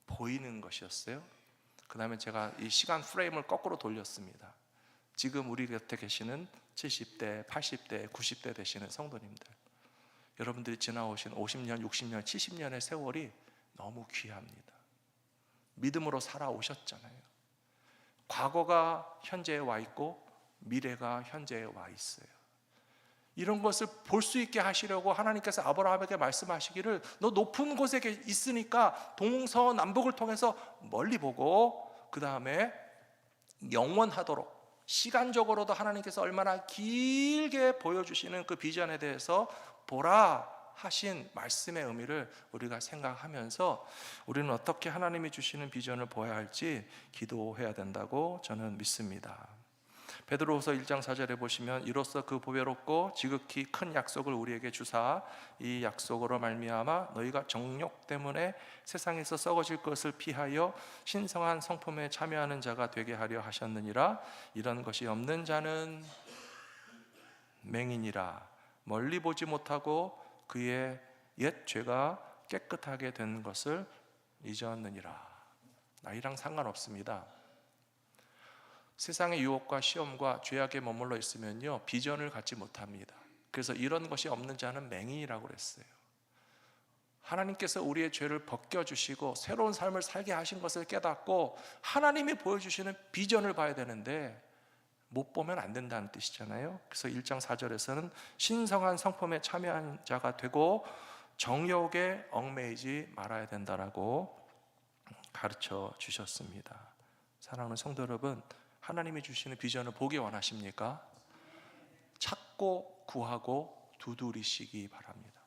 보이는 것이었어요. 그 다음에 제가 이 시간 프레임을 거꾸로 돌렸습니다. 지금 우리 곁에 계시는 70대, 80대, 90대 되시는 성도님들, 여러분들이 지나오신 50년, 60년, 70년의 세월이 너무 귀합니다. 믿음으로 살아오셨잖아요. 과거가 현재에 와 있고 미래가 현재에 와 있어요. 이런 것을 볼 수 있게 하시려고 하나님께서 아브라함에게 말씀하시기를 너 높은 곳에 있으니까 동서남북을 통해서 멀리 보고 그 다음에 영원하도록 시간적으로도 하나님께서 얼마나 길게 보여주시는 그 비전에 대해서 보라 하신 말씀의 의미를 우리가 생각하면서 우리는 어떻게 하나님이 주시는 비전을 보아야 할지 기도해야 된다고 저는 믿습니다. 베드로후서 1장 4절에 보시면 이로써 그 보배롭고 지극히 큰 약속을 우리에게 주사 이 약속으로 말미암아 너희가 정욕 때문에 세상에서 썩어질 것을 피하여 신성한 성품에 참여하는 자가 되게 하려 하셨느니라. 이런 것이 없는 자는 맹인이라 멀리 보지 못하고 그의 옛 죄가 깨끗하게 된 것을 잊었느니라. 나이랑 상관없습니다. 세상의 유혹과 시험과 죄악에 머물러 있으면요 비전을 갖지 못합니다. 그래서 이런 것이 없는 자는 맹인이라고 그랬어요. 하나님께서 우리의 죄를 벗겨주시고 새로운 삶을 살게 하신 것을 깨닫고 하나님이 보여주시는 비전을 봐야 되는데 못 보면 안 된다는 뜻이잖아요. 그래서 1장 4절에서는 신성한 성품에 참여한 자가 되고 정욕에 얽매이지 말아야 된다라고 가르쳐 주셨습니다. 사랑하는 성도 여러분, 하나님이 주시는 비전을 보기 원하십니까? 찾고 구하고 두드리시기 바랍니다.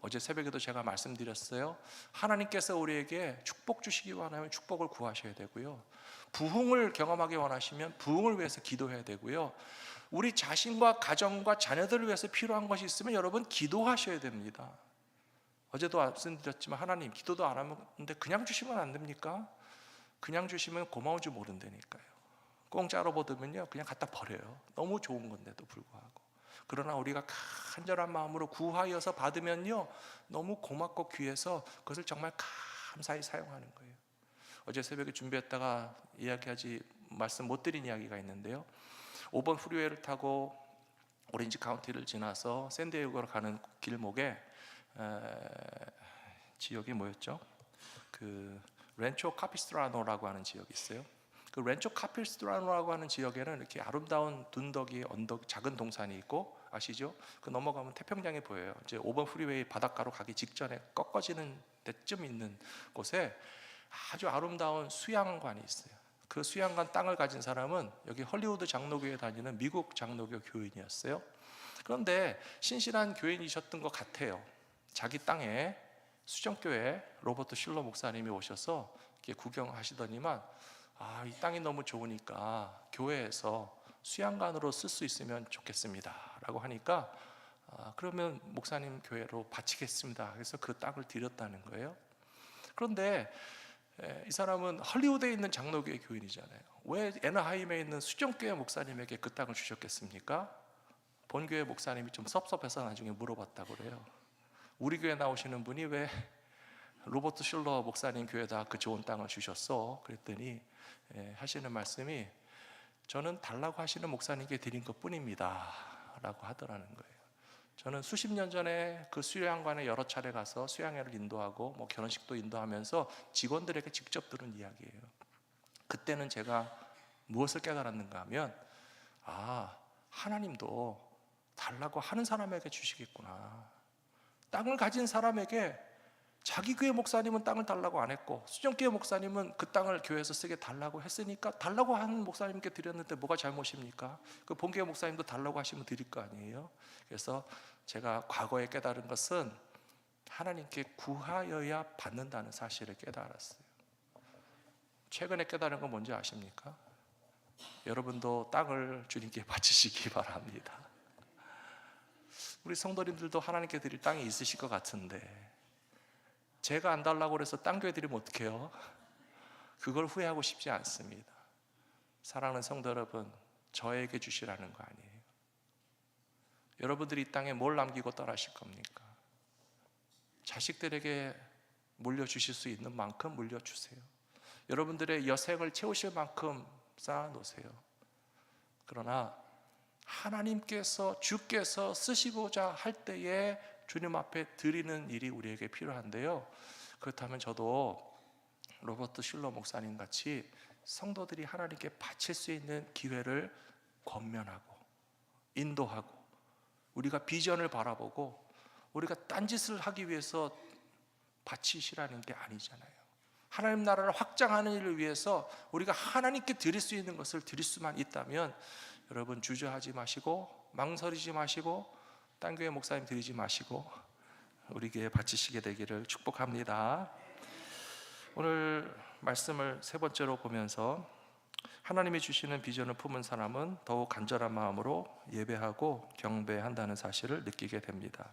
어제 새벽에도 제가 말씀드렸어요. 하나님께서 우리에게 축복 주시기 원하면 축복을 구하셔야 되고요, 부흥을 경험하기 원하시면 부흥을 위해서 기도해야 되고요, 우리 자신과 가정과 자녀들을 위해서 필요한 것이 있으면 여러분 기도하셔야 됩니다. 어제도 말씀드렸지만 하나님 기도도 안 하는데 그냥 주시면 안 됩니까? 그냥 주시면 고마운 줄 모른다니까요. 공짜로 받으면요 그냥 갖다 버려요. 너무 좋은 건데도 불구하고. 그러나 우리가 간절한 마음으로 구하여서 받으면요, 너무 고맙고 귀해서 그것을 정말 감사히 사용하는 거예요. 어제 새벽에 준비했다가 말씀 못 드린 이야기가 있는데요, 5번 프리웨이를 타고 오렌지 카운티를 지나서 샌디에이고로 가는 길목에 지역이 뭐였죠? 그 렌초 카피스트라노라고 하는 지역이 있어요. 그 렌초 카피스트라노라고 하는 지역에는 이렇게 아름다운 둔덕이 언덕, 작은 동산이 있고, 아시죠? 그 넘어가면 태평양이 보여요. 이제 5번 프리웨이 바닷가로 가기 직전에 꺾어지는 데쯤 있는 곳에 아주 아름다운 수양관이 있어요. 그 수양관 땅을 가진 사람은 여기 헐리우드 장로교에 다니는 미국 장로교 교인이었어요. 그런데 신실한 교인이셨던 것 같아요. 자기 땅에 수정교회 로버트 슐러 목사님이 오셔서 이렇게 구경하시더니만, 이 땅이 너무 좋으니까 교회에서 수양관으로 쓸 수 있으면 좋겠습니다 라고 하니까, 그러면 목사님 교회로 바치겠습니다. 그래서 그 땅을 드렸다는 거예요. 그런데 이 사람은 헐리우드에 있는 장로교회 교인이잖아요. 왜 애나하임에 있는 수정교회 목사님에게 그 땅을 주셨겠습니까? 본교회 목사님이 좀 섭섭해서 나중에 물어봤다고 그래요. 우리 교회 나오시는 분이 왜 로버트 슐러 목사님 교회에다 그 좋은 땅을 주셨어? 그랬더니 하시는 말씀이, 저는 달라고 하시는 목사님께 드린 것 뿐입니다 라고 하더라는 거예요. 저는 수십 년 전에 그 수양관에 여러 차례 가서 수양회를 인도하고 결혼식도 인도하면서 직원들에게 직접 들은 이야기예요. 그때는 제가 무엇을 깨달았는가 하면, 하나님도 달라고 하는 사람에게 주시겠구나. 땅을 가진 사람에게, 자기 교회 목사님은 땅을 달라고 안 했고 수정교회 목사님은 그 땅을 교회에서 쓰게 달라고 했으니까 달라고 하는 목사님께 드렸는데 뭐가 잘못입니까? 그 본교회 목사님도 달라고 하시면 드릴 거 아니에요? 그래서 제가 과거에 깨달은 것은 하나님께 구하여야 받는다는 사실을 깨달았어요. 최근에 깨달은 건 뭔지 아십니까? 여러분도 땅을 주님께 바치시기 바랍니다. 우리 성도님들도 하나님께 드릴 땅이 있으실 것 같은데, 제가 안 달라고 그래서 땅 교회 드리면 어떡해요? 그걸 후회하고 싶지 않습니다. 사랑하는 성도 여러분, 저에게 주시라는 거 아니에요. 여러분들이 이 땅에 뭘 남기고 떠나실 겁니까? 자식들에게 물려주실 수 있는 만큼 물려주세요. 여러분들의 여생을 채우실 만큼 쌓아놓으세요. 그러나 하나님께서, 주께서 쓰시고자 할 때에 주님 앞에 드리는 일이 우리에게 필요한데요, 그렇다면 저도 로버트 슐러 목사님 같이 성도들이 하나님께 바칠 수 있는 기회를 권면하고 인도하고, 우리가 비전을 바라보고 우리가 딴짓을 하기 위해서 바치시라는 게 아니잖아요. 하나님 나라를 확장하는 일을 위해서 우리가 하나님께 드릴 수 있는 것을 드릴 수만 있다면, 여러분 주저하지 마시고 망설이지 마시고 딴 교회 목사님 드리지 마시고 우리 교회에 바치시게 되기를 축복합니다. 오늘 말씀을 세 번째로 보면서, 하나님이 주시는 비전을 품은 사람은 더욱 간절한 마음으로 예배하고 경배한다는 사실을 느끼게 됩니다.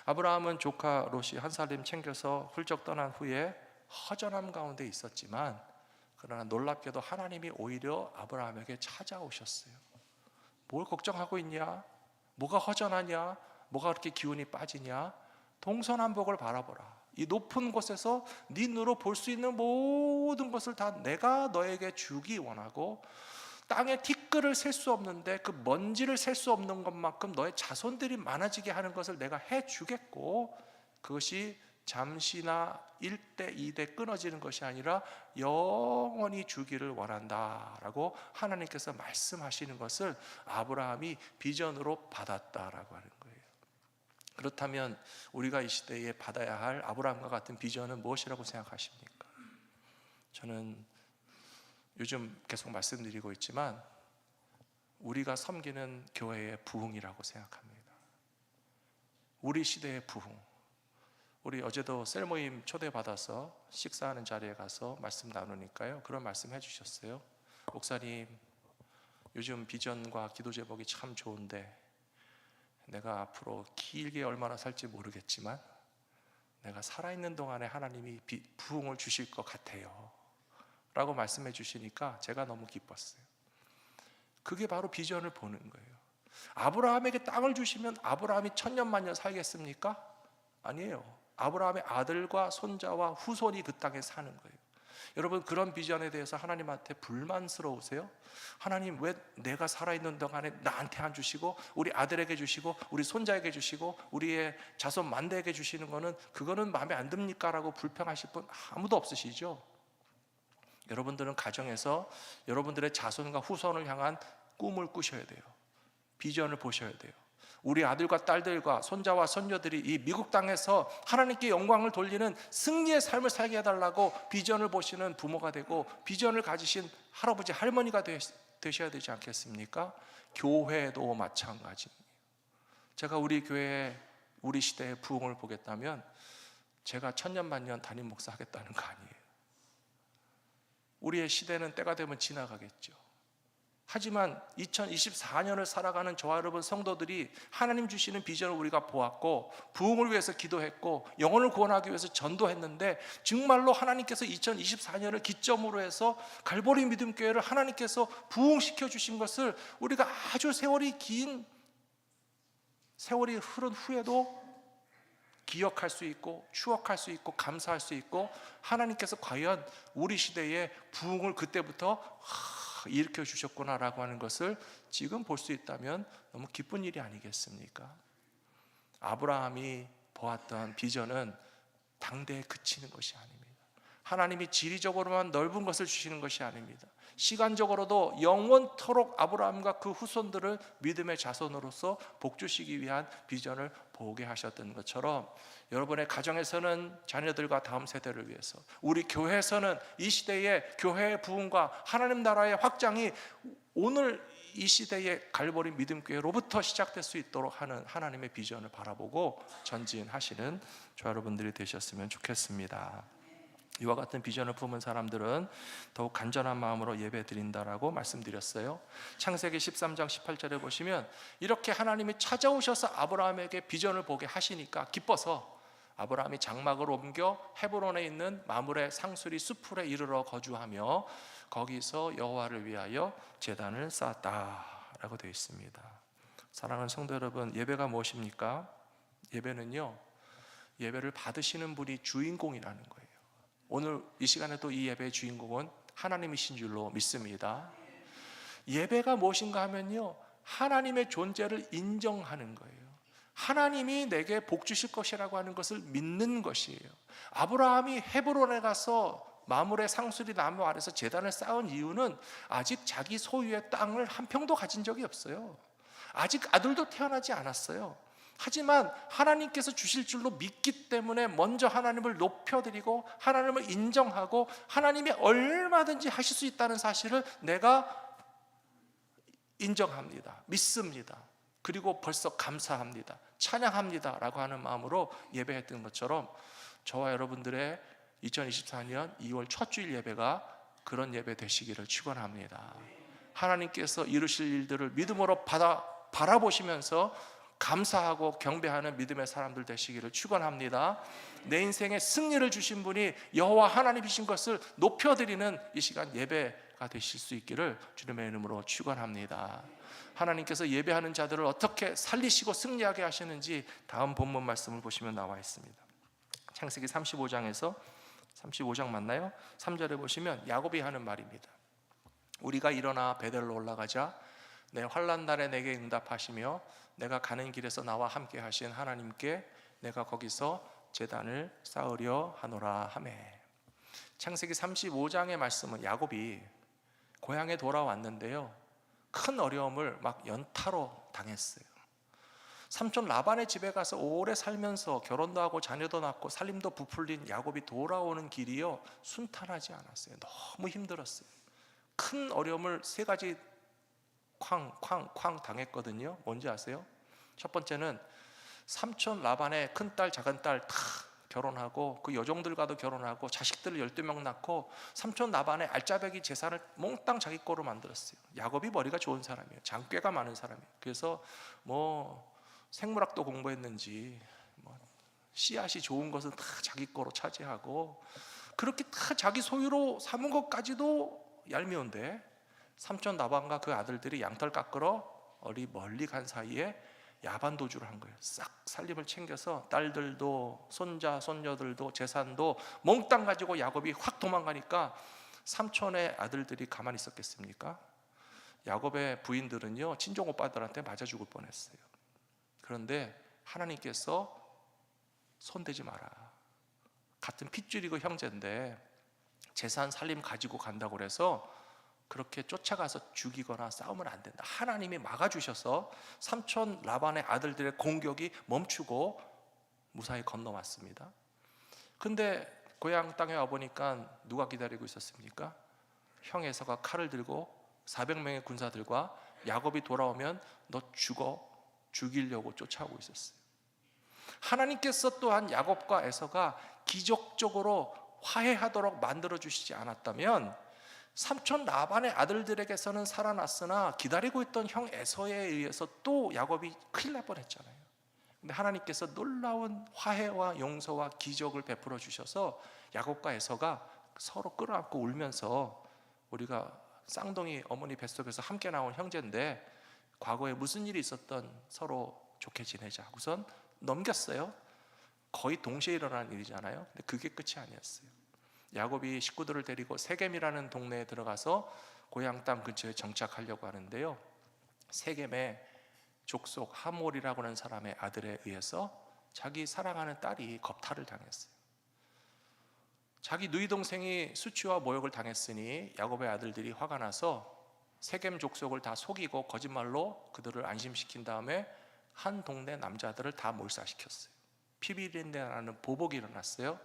아브라함은 조카 롯이 한 살림 챙겨서 훌쩍 떠난 후에 허전함 가운데 있었지만, 그러나 놀랍게도 하나님이 오히려 아브라함에게 찾아오셨어요. 뭘 걱정하고 있냐? 뭐가 허전하냐? 뭐가 그렇게 기운이 빠지냐? 동서남북을 바라보라. 이 높은 곳에서 네 눈으로 볼 수 있는 모든 것을 다 내가 너에게 주기 원하고, 땅에 티끌을 셀 수 없는데 그 먼지를 셀 수 없는 것만큼 너의 자손들이 많아지게 하는 것을 내가 해주겠고, 그것이 잠시나 1대 2대 끊어지는 것이 아니라 영원히 주기를 원한다라고 하나님께서 말씀하시는 것을 아브라함이 비전으로 받았다라고 하는 거예요. 그렇다면 우리가 이 시대에 받아야 할 아브라함과 같은 비전은 무엇이라고 생각하십니까? 저는 요즘 계속 말씀드리고 있지만, 우리가 섬기는 교회의 부흥이라고 생각합니다. 우리 시대의 부흥. 우리 어제도 셀 모임 초대받아서 식사하는 자리에 가서 말씀 나누니까요, 그런 말씀 해주셨어요. 목사님, 요즘 비전과 기도 제목이 참 좋은데 내가 앞으로 길게 얼마나 살지 모르겠지만 내가 살아있는 동안에 하나님이 부흥을 주실 것 같아요 라고 말씀해 주시니까 제가 너무 기뻤어요. 그게 바로 비전을 보는 거예요. 아브라함에게 땅을 주시면 아브라함이 천년만년 살겠습니까? 아니에요. 아브라함의 아들과 손자와 후손이 그 땅에 사는 거예요. 여러분, 그런 비전에 대해서 하나님한테 불만스러우세요? 하나님, 왜 내가 살아있는 동안에 나한테 안 주시고 우리 아들에게 주시고 우리 손자에게 주시고 우리의 자손 만대에게 주시는 거는 그거는 마음에 안 듭니까? 라고 불평하실 분 아무도 없으시죠? 여러분들은 가정에서 여러분들의 자손과 후손을 향한 꿈을 꾸셔야 돼요. 비전을 보셔야 돼요. 우리 아들과 딸들과 손자와 손녀들이 이 미국 땅에서 하나님께 영광을 돌리는 승리의 삶을 살게 해달라고 비전을 보시는 부모가 되고 비전을 가지신 할아버지 할머니가 되셔야 되지 않겠습니까? 교회도 마찬가지입니다. 제가 우리 교회 우리 시대의 부흥을 보겠다면 제가 천년만년 담임 목사 하겠다는 거 아니에요. 우리의 시대는 때가 되면 지나가겠죠. 하지만 2024년을 살아가는 저와 여러분 성도들이 하나님 주시는 비전을 우리가 보았고 부흥을 위해서 기도했고 영혼을 구원하기 위해서 전도했는데 정말로 하나님께서 2024년을 기점으로 해서 갈보리 믿음교회를 하나님께서 부흥시켜 주신 것을 우리가 아주 세월이 흐른 후에도 기억할 수 있고 추억할 수 있고 감사할 수 있고 하나님께서 과연 우리 시대의 부흥을 그때부터 일으켜 주셨구나라고 하는 것을 지금 볼 수 있다면 너무 기쁜 일이 아니겠습니까? 아브라함이 보았던 비전은 당대에 그치는 것이 아닙니다. 하나님이 지리적으로만 넓은 것을 주시는 것이 아닙니다. 시간적으로도 영원토록 아브라함과 그 후손들을 믿음의 자손으로서 복주시기 위한 비전을 보게 하셨던 것처럼 여러분의 가정에서는 자녀들과 다음 세대를 위해서, 우리 교회에서는 이 시대의 교회의 부흥과 하나님 나라의 확장이 오늘 이 시대의 갈보리 믿음교회로부터 시작될 수 있도록 하는 하나님의 비전을 바라보고 전진하시는 저 여러분들이 되셨으면 좋겠습니다. 이와 같은 비전을 품은 사람들은 더욱 간절한 마음으로 예배 드린다라고 말씀드렸어요. 창세기 13장 18절에 보시면 이렇게 하나님이 찾아오셔서 아브라함에게 비전을 보게 하시니까 기뻐서 아브라함이 장막을 옮겨 헤브론에 있는 마므레 상수리 수풀에 이르러 거주하며 거기서 여호와를 위하여 제단을 쌓았다라고 되어 있습니다. 사랑하는 성도 여러분, 예배가 무엇입니까? 예배는요, 예배를 받으시는 분이 주인공이라는 거예요. 오늘 이 시간에도 이 예배의 주인공은 하나님이신 줄로 믿습니다. 예배가 무엇인가 하면요, 하나님의 존재를 인정하는 거예요. 하나님이 내게 복 주실 것이라고 하는 것을 믿는 것이에요. 아브라함이 헤브론에 가서 마므레 상수리 나무 아래서 제단을 쌓은 이유는 아직 자기 소유의 땅을 한 평도 가진 적이 없어요. 아직 아들도 태어나지 않았어요. 하지만 하나님께서 주실 줄로 믿기 때문에 먼저 하나님을 높여드리고 하나님을 인정하고 하나님이 얼마든지 하실 수 있다는 사실을 내가 인정합니다. 믿습니다. 그리고 벌써 감사합니다. 찬양합니다 라고 하는 마음으로 예배했던 것처럼 저와 여러분들의 2024년 2월 첫 주일 예배가 그런 예배 되시기를 축원합니다. 하나님께서 이루실 일들을 믿음으로 바라보시면서 감사하고 경배하는 믿음의 사람들 되시기를 축원합니다. 내 인생에 승리를 주신 분이 여호와 하나님이신 것을 높여드리는 이 시간 예배가 되실 수 있기를 주님의 이름으로 축원합니다. 하나님께서 예배하는 자들을 어떻게 살리시고 승리하게 하시는지 다음 본문 말씀을 보시면 나와 있습니다. 창세기 35장에서 35장 맞나요? 3절에 보시면 야곱이 하는 말입니다. 우리가 일어나 베델로 올라가자 내 환난 날에 내게 응답하시며 내가 가는 길에서 나와 함께 하신 하나님께 내가 거기서 제단을 쌓으려 하노라 하매. 창세기 35장의 말씀은 야곱이 고향에 돌아왔는데요, 큰 어려움을 막 연타로 당했어요. 삼촌 라반의 집에 가서 오래 살면서 결혼도 하고 자녀도 낳고 살림도 부풀린 야곱이 돌아오는 길이요, 순탄하지 않았어요. 너무 힘들었어요. 큰 어려움을 세 가지 쾅 당했거든요. 뭔지 아세요? 첫 번째는 삼촌 라반의 큰딸 작은딸 다 결혼하고 그 여종들과도 결혼하고 자식들을 12명 낳고 삼촌 라반의 알짜배기 재산을 몽땅 자기 거로 만들었어요. 야곱이 머리가 좋은 사람이에요. 장꾀가 많은 사람이에요. 그래서 생물학도 공부했는지 씨앗이 좋은 것은 다 자기 거로 차지하고 그렇게 다 자기 소유로 삼은 것까지도 얄미운데 삼촌 라반과 그 아들들이 양털 깎으러 멀리 간 사이에 야반도주를 한 거예요. 싹 살림을 챙겨서 딸들도 손자 손녀들도 재산도 몽땅 가지고 야곱이 확 도망가니까 삼촌의 아들들이 가만히 있었겠습니까? 야곱의 부인들은요 친정 오빠들한테 맞아 죽을 뻔했어요. 그런데 하나님께서 손대지 마라. 같은 핏줄이고 형제인데 재산 살림 가지고 간다고 그래서 그렇게 쫓아가서 죽이거나 싸우면 안 된다. 하나님이 막아주셔서 삼촌 라반의 아들들의 공격이 멈추고 무사히 건너왔습니다. 근데 고향 땅에 와보니까 누가 기다리고 있었습니까? 형 에서가 칼을 들고 400명의 군사들과 야곱이 돌아오면 너 죽이려고 쫓아오고 있었어요. 하나님께서 또한 야곱과 에서가 기적적으로 화해하도록 만들어 주시지 않았다면 삼촌 라반의 아들들에게서는 살아났으나 기다리고 있던 형 에서에 의해서 또 야곱이 큰일 날 뻔했잖아요. 근데 하나님께서 놀라운 화해와 용서와 기적을 베풀어 주셔서 야곱과 에서가 서로 끌어안고 울면서 우리가 쌍둥이 어머니 뱃속에서 함께 나온 형제인데 과거에 무슨 일이 있었던 서로 좋게 지내자 우선 넘겼어요. 거의 동시에 일어난 일이잖아요. 근데 그게 끝이 아니었어요. 야곱이 식구들을 데리고 세겜이라는 동네에 들어가서 고향 땅 근처에 정착하려고 하는데요, 세겜의 족속 하몰이라고 하는 사람의 아들에 의해서 자기 사랑하는 딸이 겁탈을 당했어요. 자기 누이 동생이 수치와 모욕을 당했으니 야곱의 아들들이 화가 나서 세겜 족속을 다 속이고 거짓말로 그들을 안심시킨 다음에 한 동네 남자들을 다 몰살시켰어요. 피비린내라는 보복이 일어났어요.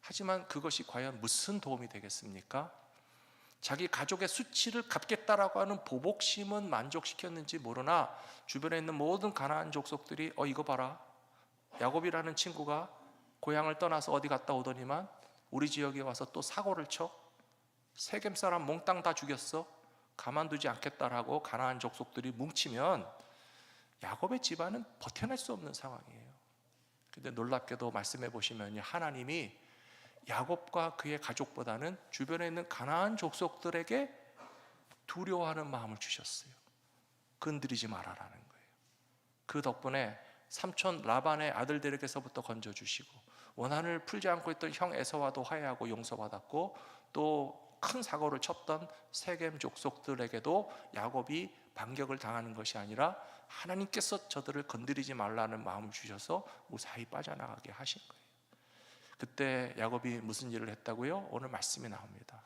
하지만 그것이 과연 무슨 도움이 되겠습니까? 자기 가족의 수치를 갚겠다라고 하는 보복심은 만족시켰는지 모르나 주변에 있는 모든 가나안 족속들이 이거 봐라, 야곱이라는 친구가 고향을 떠나서 어디 갔다 오더니만 우리 지역에 와서 또 사고를 쳐 세겜 사람 몽땅 다 죽였어. 가만두지 않겠다라고 가나안 족속들이 뭉치면 야곱의 집안은 버텨낼 수 없는 상황이에요. 근데 놀랍게도 말씀해 보시면 하나님이 야곱과 그의 가족보다는 주변에 있는 가나안 족속들에게 두려워하는 마음을 주셨어요. 건드리지 말아라는 거예요. 그 덕분에 삼촌 라반의 아들들에게서부터 건져주시고 원한을 풀지 않고 있던 형 에서와도 화해하고 용서받았고 또 큰 사고를 쳤던 세겜 족속들에게도 야곱이 반격을 당하는 것이 아니라 하나님께서 저들을 건드리지 말라는 마음을 주셔서 무사히 빠져나가게 하신 거예요. 그때 야곱이 무슨 일을 했다고요? 오늘 말씀이 나옵니다.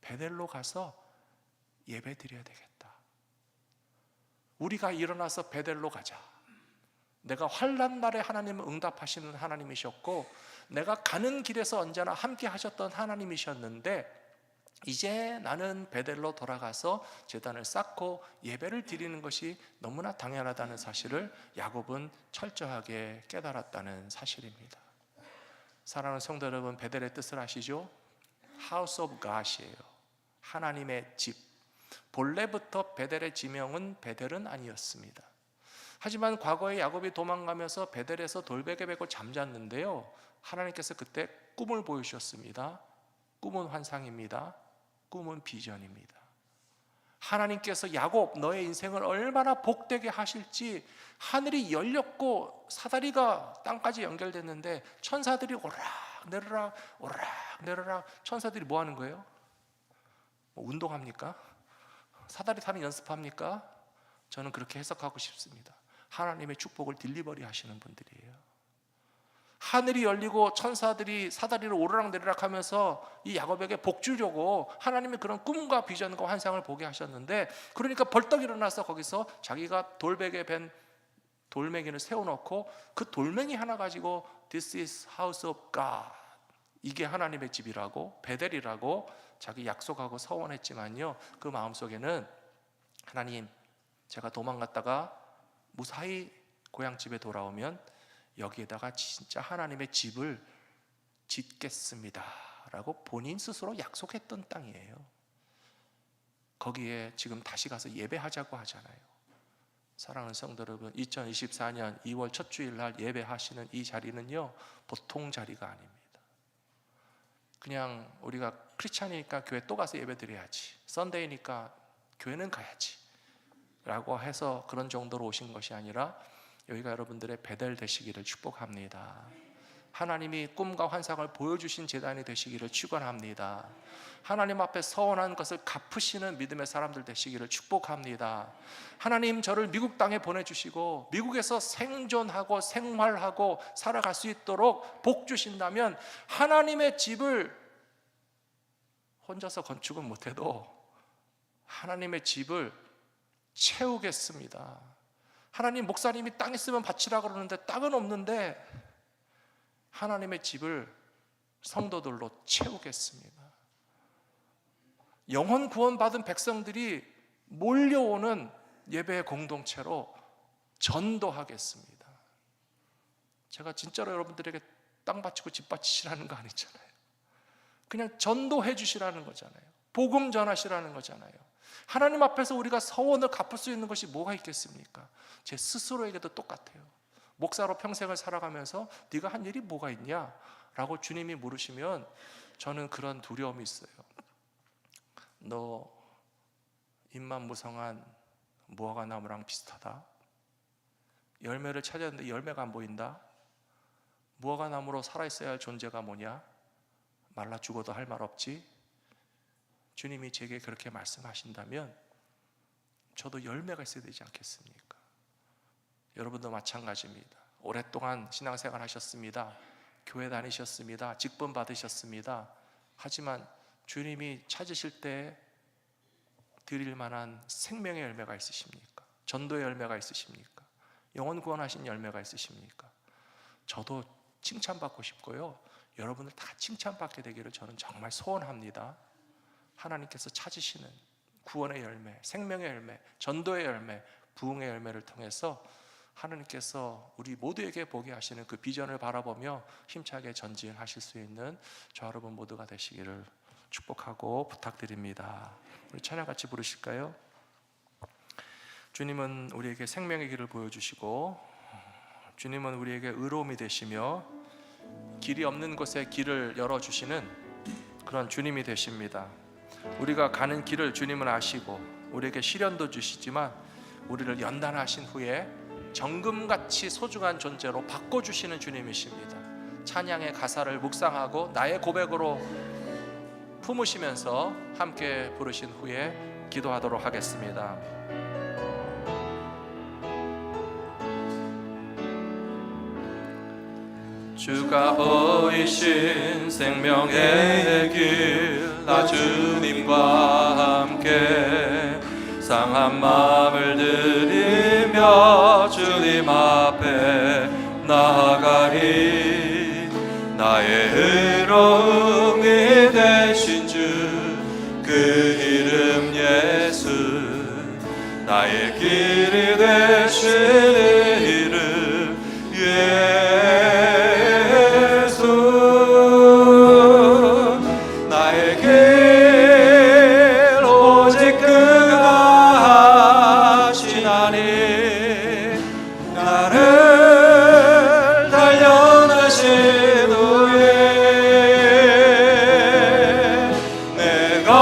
베델로 가서 예배 드려야 되겠다. 우리가 일어나서 베델로 가자. 내가 환난 날에 하나님은 응답하시는 하나님이셨고 내가 가는 길에서 언제나 함께 하셨던 하나님이셨는데 이제 나는 베델로 돌아가서 제단을 쌓고 예배를 드리는 것이 너무나 당연하다는 사실을 야곱은 철저하게 깨달았다는 사실입니다. 사랑하는 성도 여러분, 베델의 뜻을 아시죠? House of God이에요. 하나님의 집. 본래부터 베델의 지명은 베델은 아니었습니다. 하지만 과거에 야곱이 도망가면서 베델에서 돌베개 베고 잠잤는데요, 하나님께서 그때 꿈을 보여주셨습니다. 꿈은 환상입니다. 꿈은 비전입니다. 하나님께서 야곱 너의 인생을 얼마나 복되게 하실지, 하늘이 열렸고 사다리가 땅까지 연결됐는데 천사들이 오락 내리락 오락 내리락. 천사들이 뭐 하는 거예요? 운동합니까? 사다리 타는 연습합니까? 저는 그렇게 해석하고 싶습니다. 하나님의 축복을 딜리버리 하시는 분들이에요. 하늘이 열리고 천사들이 사다리를 오르락내리락 하면서 이 야곱에게 복 주려고 하나님의 그런 꿈과 비전과 환상을 보게 하셨는데, 그러니까 벌떡 일어나서 거기서 자기가 돌베개 벤 돌멩이를 세워놓고 그 돌멩이 하나 가지고 This is house of God, 이게 하나님의 집이라고 베델이라고 자기 약속하고 서원했지만요, 그 마음속에는 하나님, 제가 도망갔다가 무사히 고향집에 돌아오면 여기에다가 진짜 하나님의 집을 짓겠습니다 라고 본인 스스로 약속했던 땅이에요. 거기에 지금 다시 가서 예배하자고 하잖아요. 사랑하는 성도 여러분, 2024년 2월 첫 주일날 예배하시는 이 자리는요, 보통 자리가 아닙니다. 그냥 우리가 크리스찬이니까 교회 또 가서 예배 드려야지, 썬데이니까 교회는 가야지, 라고 해서 그런 정도로 오신 것이 아니라 여기가 여러분들의 베델 되시기를 축복합니다. 하나님이 꿈과 환상을 보여주신 제단이 되시기를 축원합니다. 하나님 앞에 서원한 것을 갚으시는 믿음의 사람들 되시기를 축복합니다. 하나님, 저를 미국 땅에 보내주시고 미국에서 생존하고 생활하고 살아갈 수 있도록 복 주신다면 하나님의 집을 혼자서 건축은 못해도 하나님의 집을 채우겠습니다. 하나님, 목사님이 땅 있으면 바치라고 그러는데 땅은 없는데 하나님의 집을 성도들로 채우겠습니다. 영혼 구원받은 백성들이 몰려오는 예배의 공동체로 전도하겠습니다. 제가 진짜로 여러분들에게 땅 바치고 집 바치시라는 거 아니잖아요. 그냥 전도해 주시라는 거잖아요. 복음 전하시라는 거잖아요. 하나님 앞에서 우리가 서원을 갚을 수 있는 것이 뭐가 있겠습니까? 제 스스로에게도 똑같아요. 목사로 평생을 살아가면서 네가 한 일이 뭐가 있냐? 라고 주님이 물으시면 저는 그런 두려움이 있어요. 너 잎만 무성한 무화과 나무랑 비슷하다. 열매를 찾았는데 열매가 안 보인다. 무화과 나무로 살아있어야 할 존재가 뭐냐? 말라 죽어도 할 말 없지. 주님이 제게 그렇게 말씀하신다면 저도 열매가 있어야 되지 않겠습니까? 여러분도 마찬가지입니다. 오랫동안 신앙생활 하셨습니다. 교회 다니셨습니다. 직분 받으셨습니다. 하지만 주님이 찾으실 때 드릴 만한 생명의 열매가 있으십니까? 전도의 열매가 있으십니까? 영혼 구원하신 열매가 있으십니까? 저도 칭찬받고 싶고요, 여러분들 다 칭찬받게 되기를 저는 정말 소원합니다. 하나님께서 찾으시는 구원의 열매, 생명의 열매, 전도의 열매, 부흥의 열매를 통해서 하나님께서 우리 모두에게 보게 하시는 그 비전을 바라보며 힘차게 전진하실 수 있는 저 여러분 모두가 되시기를 축복하고 부탁드립니다. 우리 찬양 같이 부르실까요? 주님은 우리에게 생명의 길을 보여주시고 주님은 우리에게 의로움이 되시며 길이 없는 곳에 길을 열어주시는 그런 주님이 되십니다. 우리가 가는 길을 주님은 아시고 우리에게 시련도 주시지만 우리를 연단하신 후에 정금같이 소중한 존재로 바꿔주시는 주님이십니다. 찬양의 가사를 묵상하고 나의 고백으로 품으시면서 함께 부르신 후에 기도하도록 하겠습니다. 주가 보이신 생명의 길 나 주님과 함께 상한 마음을 들이며 주님 앞에 나아가리. 나의 의로움이 되신 주 그 이름 예수, 나의 길이 되신 이름 예수, 나의 길 오직 그가 하시나니. 나를 단련하신 후에 내가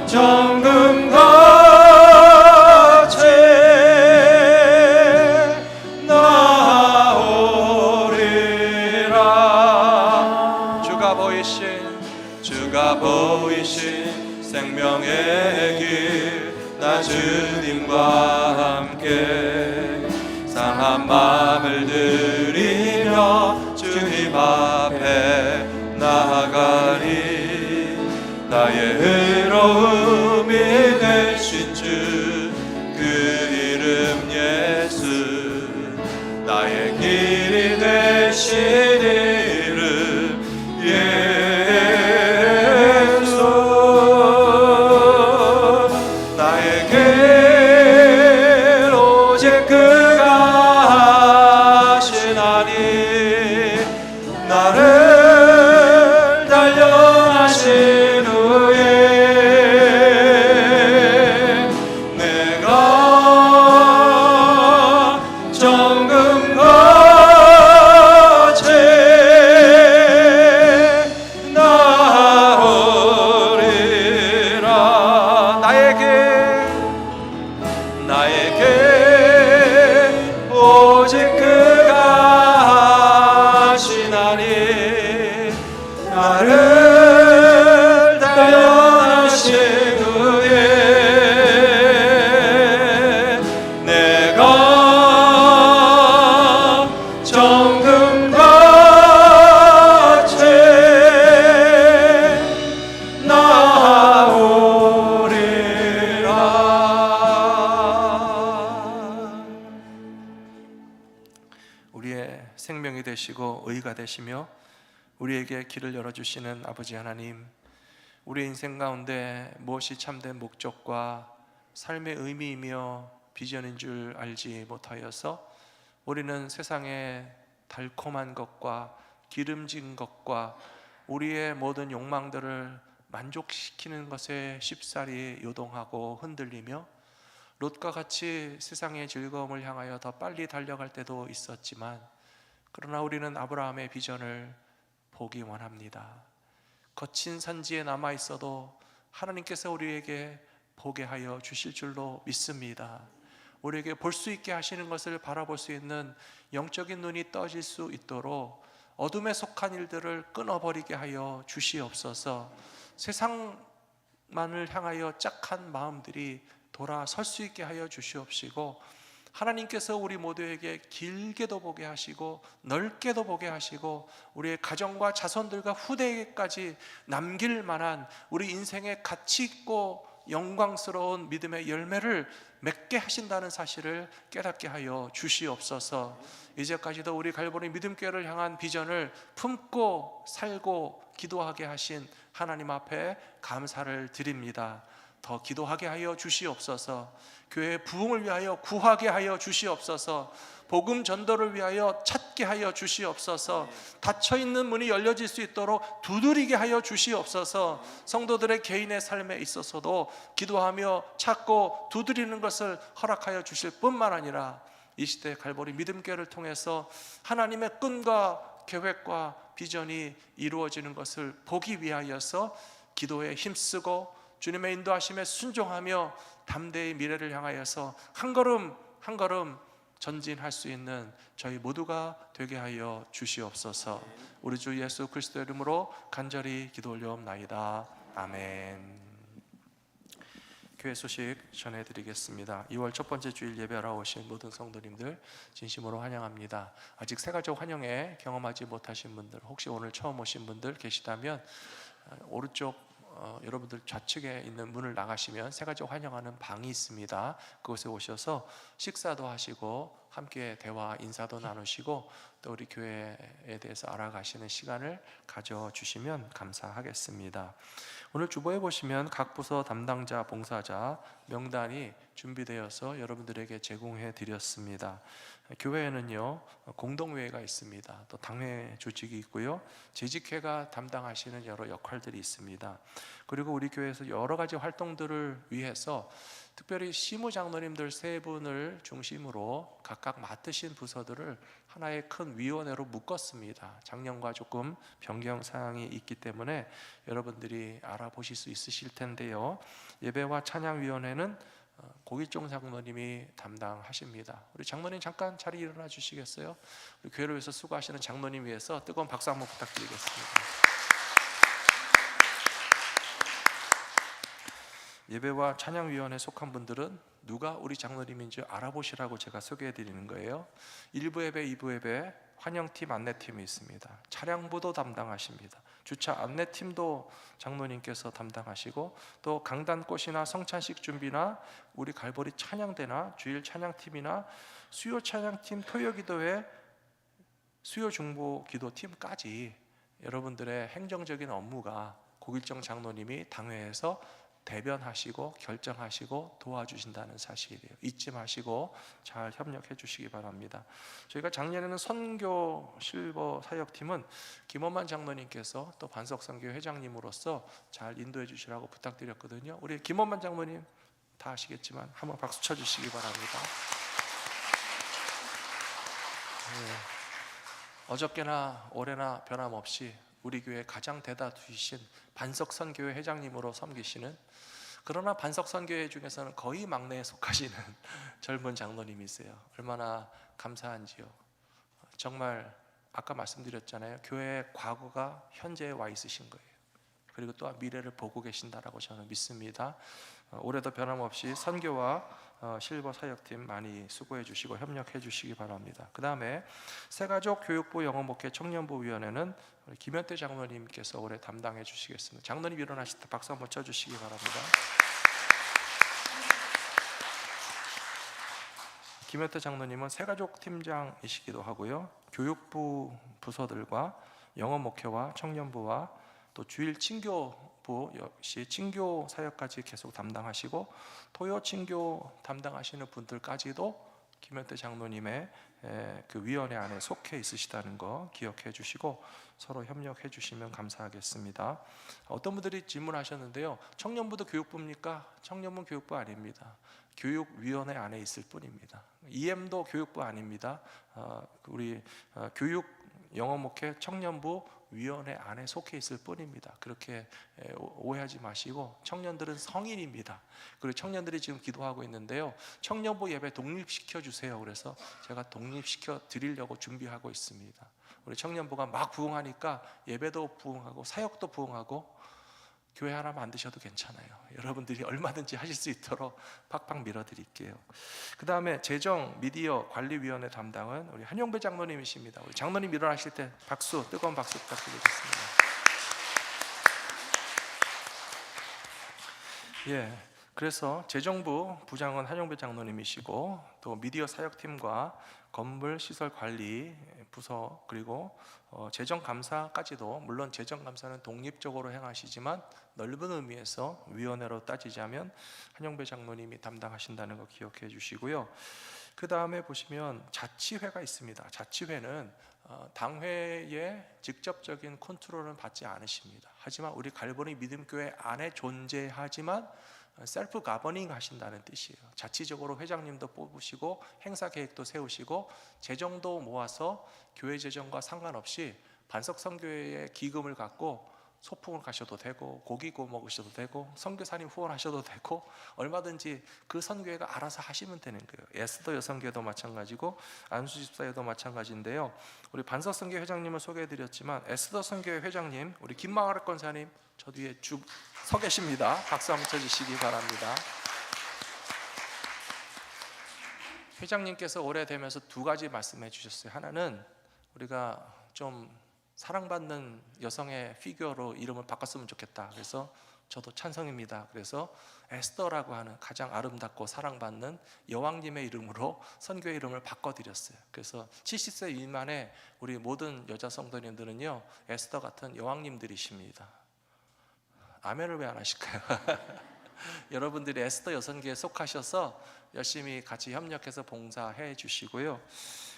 정금같이 나오리라. 주가 보이신 생명의 길 나 주님과 함께 상한 마음을 들이며 주님 앞에 나아가리. 나의 의로움이 되신 주 그 이름 예수, 나의 길이 되신 이름 예수, 나의 길 오직 그가 하시나니. 나를 단련하신 후에 내가 정금같이 나오리라. 나의 길 구원이 나를 대하신 후에 내가 정금같이 나오리라. 우리의 생명이 되시고 의가 되시며 우리에게 길을 열어주시는 아버지 하나님, 우리의 인생 가운데 무엇이 참된 목적과 삶의 의미이며 비전인 줄 알지 못하여서 우리는 세상의 달콤한 것과 기름진 것과 우리의 모든 욕망들을 만족시키는 것에 쉽사리 요동하고 흔들리며 롯과 같이 세상의 즐거움을 향하여 더 빨리 달려갈 때도 있었지만, 그러나 우리는 아브라함의 비전을 보기 원합니다. 거친 산지에 남아 있어도 하나님께서 우리에게 보게 하여 주실 줄로 믿습니다. 우리에게 볼 수 있게 하시는 것을 바라볼 수 있는 영적인 눈이 떠질 수 있도록 어둠에 속한 일들을 끊어버리게 하여 주시옵소서. 세상만을 향하여 짝한 마음들이 돌아설 수 있게 하여 주시옵시고, 하나님께서 우리 모두에게 길게도 보게 하시고 넓게도 보게 하시고 우리의 가정과 자손들과 후대에게까지 남길 만한 우리 인생의 가치 있고 영광스러운 믿음의 열매를 맺게 하신다는 사실을 깨닫게 하여 주시옵소서. 이제까지도 우리 갈보리 믿음교회를 향한 비전을 품고 살고 기도하게 하신 하나님 앞에 감사를 드립니다. 더 기도하게 하여 주시옵소서. 교회의 부흥을 위하여 구하게 하여 주시옵소서. 복음 전도를 위하여 찾게 하여 주시옵소서. 닫혀있는 문이 열려질 수 있도록 두드리게 하여 주시옵소서. 성도들의 개인의 삶에 있어서도 기도하며 찾고 두드리는 것을 허락하여 주실 뿐만 아니라 이 시대 갈보리 믿음교회를 통해서 하나님의 끈과 계획과 비전이 이루어지는 것을 보기 위하여서 기도에 힘쓰고 주님의 인도하심에 순종하며 담대히 미래를 향하여서 한 걸음 한 걸음 전진할 수 있는 저희 모두가 되게 하여 주시옵소서. 우리 주 예수 그리스도의 이름으로 간절히 기도 올려옵나이다. 아멘. 교회 소식 전해드리겠습니다. 2월 첫 번째 주일 예배하러 오신 모든 성도님들 진심으로 환영합니다. 아직 새가족 환영회 경험하지 못하신 분들, 혹시 오늘 처음 오신 분들 계시다면 오른쪽 여러분들 좌측에 있는 문을 나가시면 새가족 환영하는 방이 있습니다. 그곳에 오셔서 식사도 하시고 함께 대화 인사도 나누시고 또 우리 교회에 대해서 알아가시는 시간을 가져주시면 감사하겠습니다. 오늘 주보에 보시면 각 부서 담당자 봉사자 명단이 준비되어서 여러분들에게 제공해 드렸습니다. 교회에는요 공동회의가 있습니다. 또 당회 조직이 있고요, 재직회가 담당하시는 여러 역할들이 있습니다. 그리고 우리 교회에서 여러 가지 활동들을 위해서 특별히 시무장로님들 세 분을 중심으로 각각 맡으신 부서들을 하나의 큰 위원회로 묶었습니다. 작년과 조금 변경 사항이 있기 때문에 여러분들이 알아보실 수 있으실 텐데요, 예배와 찬양위원회는 고길종 장로님이 담당하십니다. 우리 장로님 잠깐 자리 일어나 주시겠어요? 우리 교회를 위해서 수고하시는 장로님 위해서 뜨거운 박수 한번 부탁드리겠습니다. 예배와 찬양위원회에 속한 분들은 누가 우리 장로님인지 알아보시라고 제가 소개해 드리는 거예요. 1부 예배, 2부 예배 환영팀, 안내팀이 있습니다. 차량부도 담당하십니다. 주차 안내팀도 장로님께서 담당하시고, 또 강단꽃이나 성찬식 준비나 우리 갈보리 찬양대나 주일 찬양팀이나 수요 찬양팀, 토요기도회, 수요 중보 기도팀까지 여러분들의 행정적인 업무가 고길정 장로님이 당회에서 대변하시고 결정하시고 도와주신다는 사실이에요. 잊지 마시고 잘 협력해 주시기 바랍니다. 저희가 작년에는 선교 실버 사역팀은 김원만 장로님께서 또 반석선교 회장님으로서 잘 인도해 주시라고 부탁드렸거든요. 우리 김원만 장로님 다 아시겠지만 한번 박수 쳐 주시기 바랍니다. 네. 어저께나 올해나 변함없이 우리 교회 가장 대다수이신 반석선교회 회장님으로 섬기시는, 그러나 반석선교회 중에서는 거의 막내에 속하시는 젊은 장로님이세요. 얼마나 감사한지요. 정말 아까 말씀드렸잖아요. 교회의 과거가 현재에 와 있으신 거예요. 그리고 또한 미래를 보고 계신다라고 저는 믿습니다. 올해도 변함없이 선교와 실버 사역팀 많이 수고해 주시고 협력해 주시기 바랍니다. 그 다음에 새가족 교육부 영어목회 청년부 위원회는 우리 김현태 장로님께서 올해 담당해 주시겠습니다. 장로님 일어나실 때 박수 한번 쳐주시기 바랍니다. 김현태 장로님은 새가족 팀장이시기도 하고요. 교육부 부서들과 영어목회와 청년부와 또 주일 친교부 역시 친교 사역까지 계속 담당하시고 토요 친교 담당하시는 분들까지도 김현태 장로님의 그 위원회 안에 속해 있으시다는 거 기억해 주시고 서로 협력해 주시면 감사하겠습니다. 어떤 분들이 질문하셨는데요. 청년부도 교육부입니까? 청년부는 교육부 아닙니다. 교육위원회 안에 있을 뿐입니다. EM도 교육부 아닙니다. 우리 교육 영어목회 청년부 위원회 안에 속해 있을 뿐입니다. 그렇게 오해하지 마시고 청년들은 성인입니다. 그리고 청년들이 지금 기도하고 있는데요. 청년부 예배 독립시켜 주세요. 그래서 제가 독립시켜 드리려고 준비하고 있습니다. 우리 청년부가 막 부흥하니까 예배도 부흥하고 사역도 부흥하고 교회 하나 만드셔도 괜찮아요. 여러분들이 얼마든지 하실 수 있도록 팍팍 밀어드릴게요. 그 다음에 재정 미디어 관리위원회 담당은 우리 한용배 장로님이십니다. 우리 장로님 일어나실 때 박수, 뜨거운 박수 부탁드리겠습니다. 예, 그래서 재정부 부장은 한용배 장로님이시고 또 미디어 사역팀과 건물 시설 관리 부서 그리고 재정감사까지도 물론 재정감사는 독립적으로 행하시지만 넓은 의미에서 위원회로 따지자면 한용배 장로님이 담당하신다는 거 기억해 주시고요. 그 다음에 보시면 자치회가 있습니다. 자치회는 당회의 직접적인 컨트롤은 받지 않으십니다. 하지만 우리 갈보리 믿음교회 안에 존재하지만 셀프 가버닝 하신다는 뜻이에요. 자치적으로 회장님도 뽑으시고 행사 계획도 세우시고 재정도 모아서 교회 재정과 상관없이 반석 선교회의 기금을 갖고 소풍을 가셔도 되고 고기 구워 먹으셔도 되고 선교사님 후원하셔도 되고 얼마든지 그 선교회가 알아서 하시면 되는 거예요. 에스더 여성교회도 마찬가지고 안수집사회도 마찬가지인데요. 우리 반석 선교회 회장님을 소개해드렸지만 에스더 선교회 회장님 우리 김마가렛 권사님 저 뒤에 쭉 서 계십니다. 박수 한번 쳐주시기 바랍니다. 회장님께서 오래되면서 두 가지 말씀해 주셨어요. 하나는 우리가 좀 사랑받는 여성의 피규어로 이름을 바꿨으면 좋겠다. 그래서 저도 찬성입니다. 그래서 에스더라고 하는 가장 아름답고 사랑받는 여왕님의 이름으로 선교의 이름을 바꿔드렸어요. 그래서 70세 미만의 우리 모든 여자 성도님들은요 에스더 같은 여왕님들이십니다. 아멘을 왜 안 하실까요? 여러분들이 에스더 여성계에 속하셔서 열심히 같이 협력해서 봉사해 주시고요.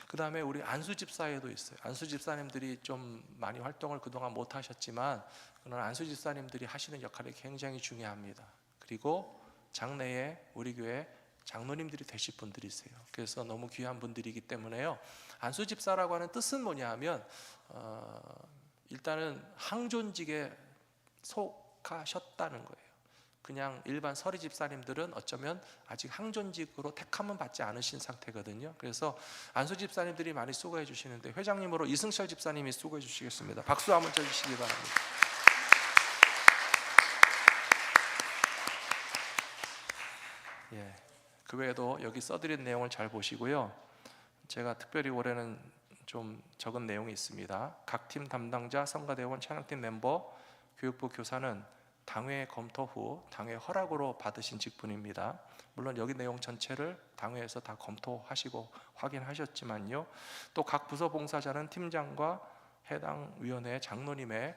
그 다음에 우리 안수집사회도 있어요. 안수집사님들이 좀 많이 활동을 그동안 못 하셨지만 그런 안수집사님들이 하시는 역할이 굉장히 중요합니다. 그리고 장래에 우리 교회 장로님들이 되실 분들이세요. 그래서 너무 귀한 분들이기 때문에요. 안수집사라고 하는 뜻은 뭐냐 하면 일단은 항존직에 속하셨다는 거예요. 그냥 일반 서리 집사님들은 어쩌면 아직 항존직으로 택함은 받지 않으신 상태거든요. 그래서 안수 집사님들이 많이 수고해 주시는데 회장님으로 이승철 집사님이 수고해 주시겠습니다. 박수 한번 쳐주시기 바랍니다. 예, 그 외에도 여기 써드린 내용을 잘 보시고요. 제가 특별히 올해는 좀 적은 내용이 있습니다. 각 팀 담당자, 성가대원, 찬양팀 멤버, 교육부 교사는 당회 검토 후 당회 허락으로 받으신 직분입니다. 물론 여기 내용 전체를 당회에서 다 검토하시고 확인하셨지만요. 또 각 부서 봉사자는 팀장과 해당 위원회 장로님의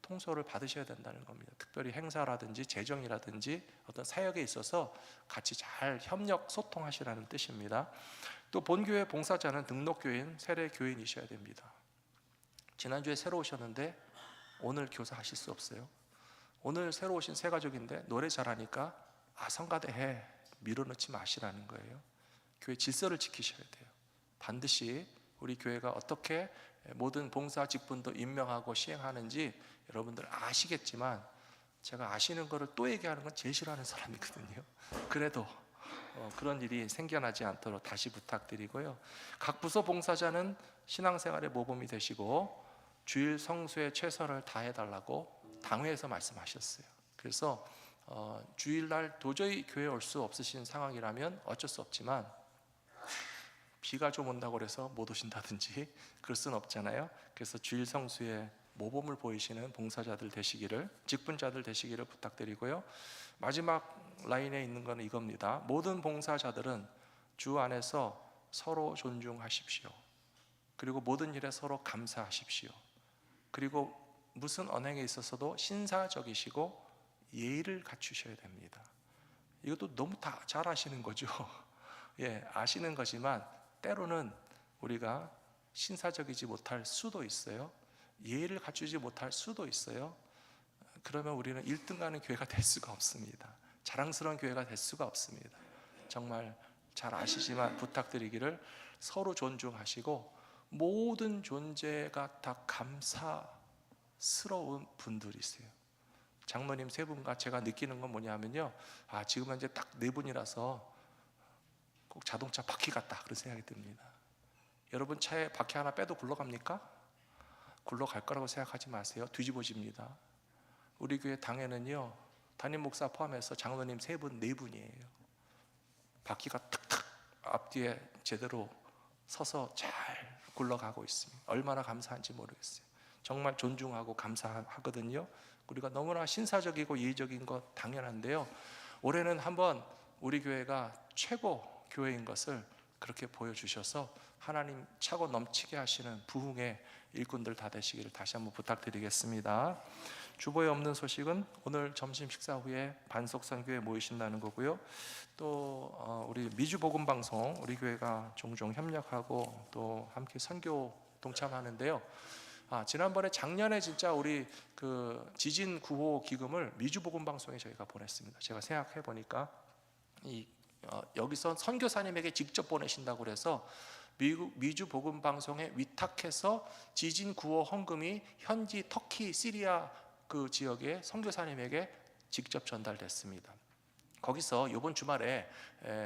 통솔을 받으셔야 된다는 겁니다. 특별히 행사라든지 재정이라든지 어떤 사역에 있어서 같이 잘 협력 소통하시라는 뜻입니다. 또 본교회 봉사자는 등록교인, 세례교인이셔야 됩니다. 지난주에 새로 오셨는데 오늘 교사하실 수 없어요. 오늘 새로 오신 새 가족인데 노래 잘하니까 성가대 해 밀어넣지 마시라는 거예요. 교회 질서를 지키셔야 돼요. 반드시 우리 교회가 어떻게 모든 봉사 직분도 임명하고 시행하는지 여러분들 아시겠지만 제가 아시는 거를 또 얘기하는 건 제일 싫어하는 사람이거든요. 그래도 그런 일이 생겨나지 않도록 다시 부탁드리고요. 각 부서 봉사자는 신앙생활의 모범이 되시고 주일 성수에 최선을 다해달라고 당회에서 말씀하셨어요. 그래서 주일날 도저히 교회에 올 수 없으신 상황이라면 어쩔 수 없지만, 비가 좀 온다고 그래서 못 오신다든지 그럴 수는 없잖아요. 그래서 주일 성수에 모범을 보이시는 봉사자들 되시기를, 직분자들 되시기를 부탁드리고요. 마지막 라인에 있는 것은 이겁니다. 모든 봉사자들은 주 안에서 서로 존중하십시오. 그리고 모든 일에 서로 감사하십시오. 그리고 무슨 언행에 있어서도 신사적이시고 예의를 갖추셔야 됩니다. 이것도 너무 다 잘 아시는 거죠. 예, 아시는 거지만 때로는 우리가 신사적이지 못할 수도 있어요. 예의를 갖추지 못할 수도 있어요. 그러면 우리는 1등 가는 교회가 될 수가 없습니다. 자랑스러운 교회가 될 수가 없습니다. 정말 잘 아시지만 부탁드리기를, 서로 존중하시고 모든 존재가 다 감사스러운 분들이세요. 장로님 세 분과 제가 느끼는 건 뭐냐면요, 지금 현재 딱 네 분이라서 꼭 자동차 바퀴 같다, 그런 생각이 듭니다. 여러분 차에 바퀴 하나 빼도 굴러갑니까? 굴러갈 거라고 생각하지 마세요. 뒤집어집니다. 우리 교회 당에는요, 담임 목사 포함해서 장로님 세 분, 네 분이에요. 바퀴가 탁탁 앞뒤에 제대로 서서 잘 굴러가고 있습니다. 얼마나 감사한지 모르겠어요. 정말 존중하고 감사하거든요. 우리가 너무나 신사적이고 예의적인 것 당연한데요, 올해는 한번 우리 교회가 최고 교회인 것을 그렇게 보여주셔서 하나님 차고 넘치게 하시는 부흥의 일꾼들 다 되시기를 다시 한번 부탁드리겠습니다. 주보에 없는 소식은 오늘 점심 식사 후에 반석선교회 모이신다는 거고요. 또 우리 미주복음방송, 우리 교회가 종종 협력하고 또 함께 선교 동참하는데요. 지난번에 작년에 진짜 우리 그 지진 구호 기금을 미주복음방송에 저희가 보냈습니다. 제가 생각해 보니까 여기서 선교사님에게 직접 보내신다고 그래서 미주복음방송에 위탁해서 지진 구호 헌금이 현지 터키, 시리아 그 지역의 선교사님에게 직접 전달됐습니다. 거기서 이번 주말에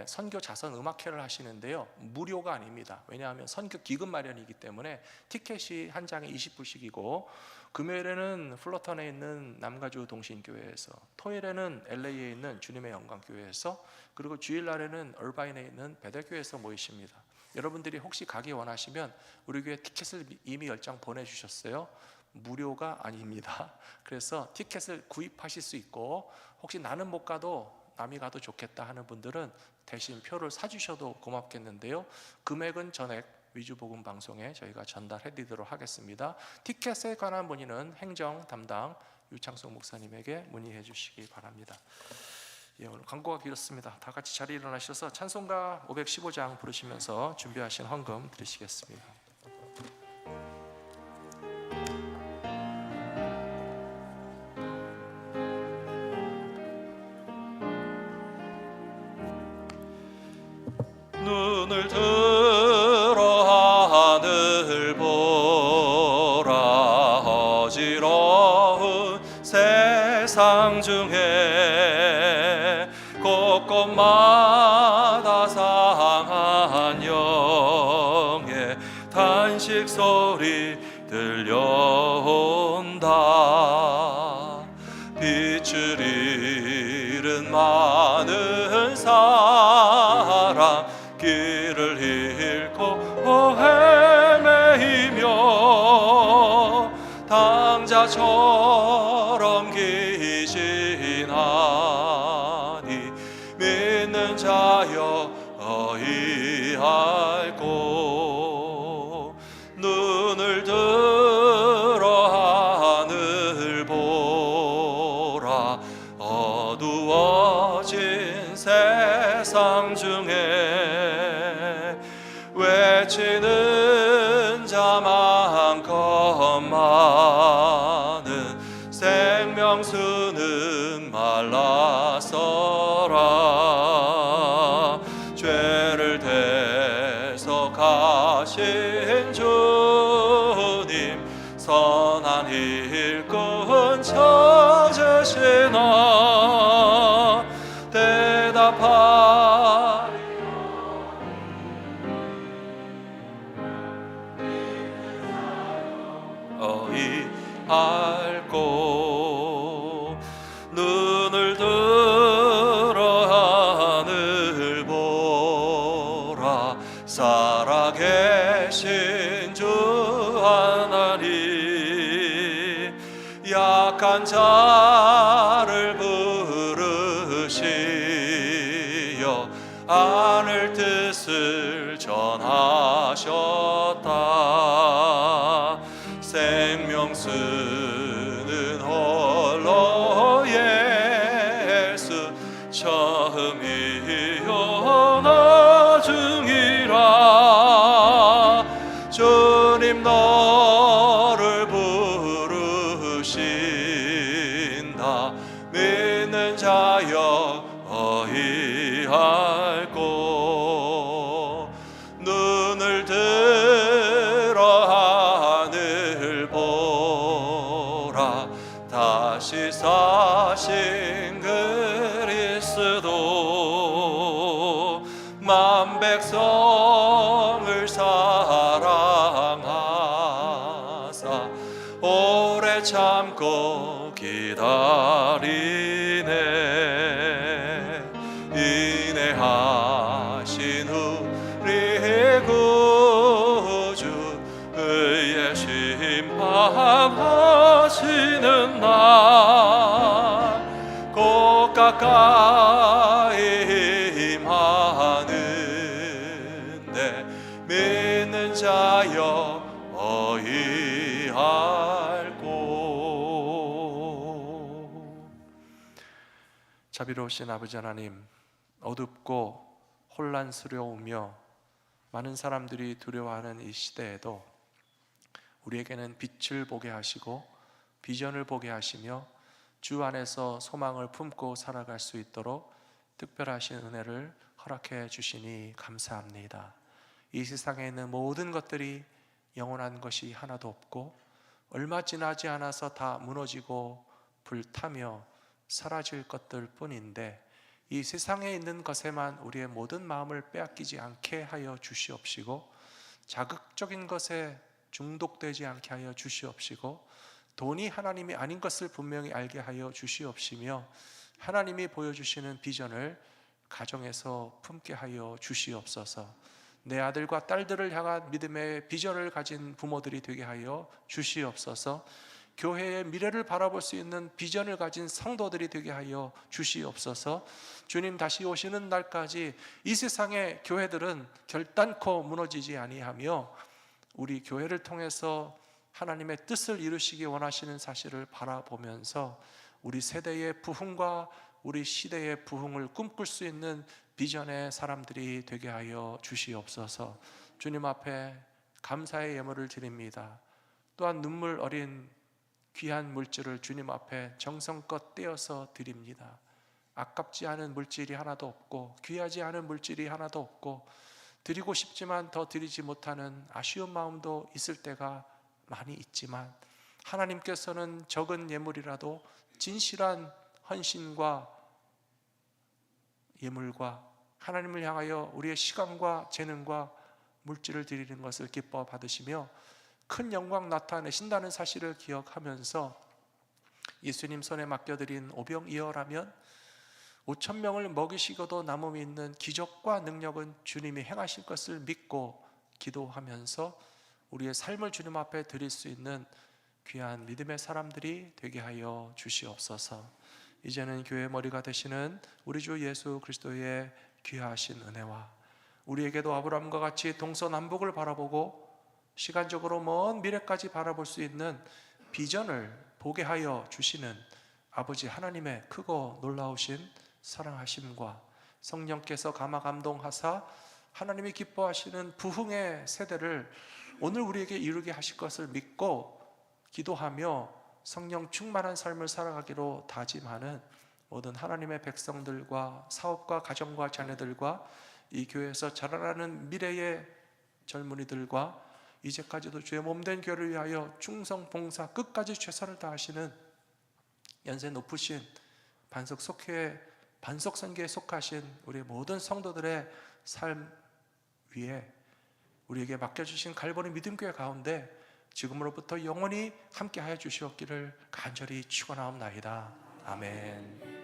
선교 자선 음악회를 하시는데요, 무료가 아닙니다. 왜냐하면 선교 기금 마련이기 때문에 티켓이 한 장에 20불씩이고, 금요일에는 플러턴에 있는 남가주 동신교회에서, 토요일에는 LA에 있는 주님의 영광교회에서, 그리고 주일날에는 얼바인에 있는 베델교회에서 모이십니다. 여러분들이 혹시 가기 원하시면 우리 교회 티켓을 이미 10장 보내주셨어요. 무료가 아닙니다. 그래서 티켓을 구입하실 수 있고, 혹시 나는 못 가도 남이 가도 좋겠다 하는 분들은 대신 표를 사주셔도 고맙겠는데요, 금액은 전액 위주복음 방송에 저희가 전달해 드리도록 하겠습니다. 티켓에 관한 문의는 행정 담당 유창석 목사님에게 문의해 주시기 바랍니다. 예, 오늘 광고가 길었습니다. 다 같이 자리에 일어나셔서 찬송가 515장 부르시면서 준비하신 헌금 드리시겠습니다. 눈을 들어 하늘 보라. 어지러운 세상 중에 곳곳마다 상한 영의 탄식 소리 들려온다. 빛을 잃은 많은 사람, 길을 잃고 헤매이며 당자처럼 기진하니, 믿는 자여 어이할꼬. 눈을 들어 하늘 보라. 어두워진 세상 중에 외치는 자만큼 많은 생명수는 말라서라. 죄를 대속하신 주님, 선한 일꾼 찾으시나. 대답하 앓고 눈을 들어 하늘 보라 살아계신 주 하나님 약한 자를 부르시어 하늘 뜻을 전하셨다 생명 쓰는 홀로 예수 처음이요 나중이라 주님 너를 부르신다 믿는 자여 어이할고 눈을 들어 하늘 보라 다시 사신 그리스도 만 백성을 사랑하사 오래 참고 기다리네 인내하신 우리 구주 의의 심판하시는 날 곧 가까이 임하는데 믿는 자여 어이할고 자비로우신 아버지 하나님, 어둡고 혼란스러우며 많은 사람들이 두려워하는 이 시대에도 우리에게는 빛을 보게 하시고 비전을 보게 하시며 주 안에서 소망을 품고 살아갈 수 있도록 특별하신 은혜를 허락해 주시니 감사합니다. 이 세상에 있는 모든 것들이 영원한 것이 하나도 없고 얼마 지나지 않아서 다 무너지고 불타며 사라질 것들 뿐인데 이 세상에 있는 것에만 우리의 모든 마음을 빼앗기지 않게 하여 주시옵시고 자극적인 것에 중독되지 않게 하여 주시옵시고 돈이 하나님이 아닌 것을 분명히 알게 하여 주시옵시며 하나님이 보여주시는 비전을 가정에서 품게 하여 주시옵소서. 내 아들과 딸들을 향한 믿음의 비전을 가진 부모들이 되게 하여 주시옵소서. 교회의 미래를 바라볼 수 있는 비전을 가진 성도들이 되게 하여 주시옵소서. 주님 다시 오시는 날까지 이 세상의 교회들은 결단코 무너지지 아니하며 우리 교회를 통해서 하나님의 뜻을 이루시기 원하시는 사실을 바라보면서 우리 세대의 부흥과 우리 시대의 부흥을 꿈꿀 수 있는 비전의 사람들이 되게 하여 주시옵소서. 주님 앞에 감사의 예물을 드립니다. 또한 눈물 어린 귀한 물질을 주님 앞에 정성껏 떼어서 드립니다. 아깝지 않은 물질이 하나도 없고 귀하지 않은 물질이 하나도 없고 드리고 싶지만 더 드리지 못하는 아쉬운 마음도 있을 때가 많이 있지만 하나님께서는 적은 예물이라도 진실한 헌신과 예물과 하나님을 향하여 우리의 시간과 재능과 물질을 드리는 것을 기뻐 받으시며 큰 영광 나타내신다는 사실을 기억하면서 예수님 손에 맡겨드린 오병이어라면 5,000명을 먹이시고도 남음이 있는 기적과 능력은 주님이 행하실 것을 믿고 기도하면서 우리의 삶을 주님 앞에 드릴 수 있는 귀한 믿음의 사람들이 되게 하여 주시옵소서. 이제는 교회의 머리가 되시는 우리 주 예수 그리스도의 귀하신 은혜와 우리에게도 아브라함과 같이 동서남북을 바라보고 시간적으로 먼 미래까지 바라볼 수 있는 비전을 보게 하여 주시는 아버지 하나님의 크고 놀라우신 사랑하심과 성령께서 감화감동하사 하나님이 기뻐하시는 부흥의 세대를 오늘 우리에게 이루게 하실 것을 믿고 기도하며 성령 충만한 삶을 살아가기로 다짐하는 모든 하나님의 백성들과 사업과 가정과 자녀들과 이 교회에서 자라나는 미래의 젊은이들과 이제까지도 주의 몸된 교회를 위하여 충성 봉사 끝까지 최선을 다하시는 연세 높으신 반석선교에 속하신 우리 모든 성도들의 삶 위에 우리에게 맡겨주신 갈보리 믿음교회 가운데 지금으로부터 영원히 함께하여 주시옵기를 간절히 축원하옵나이다. 아멘.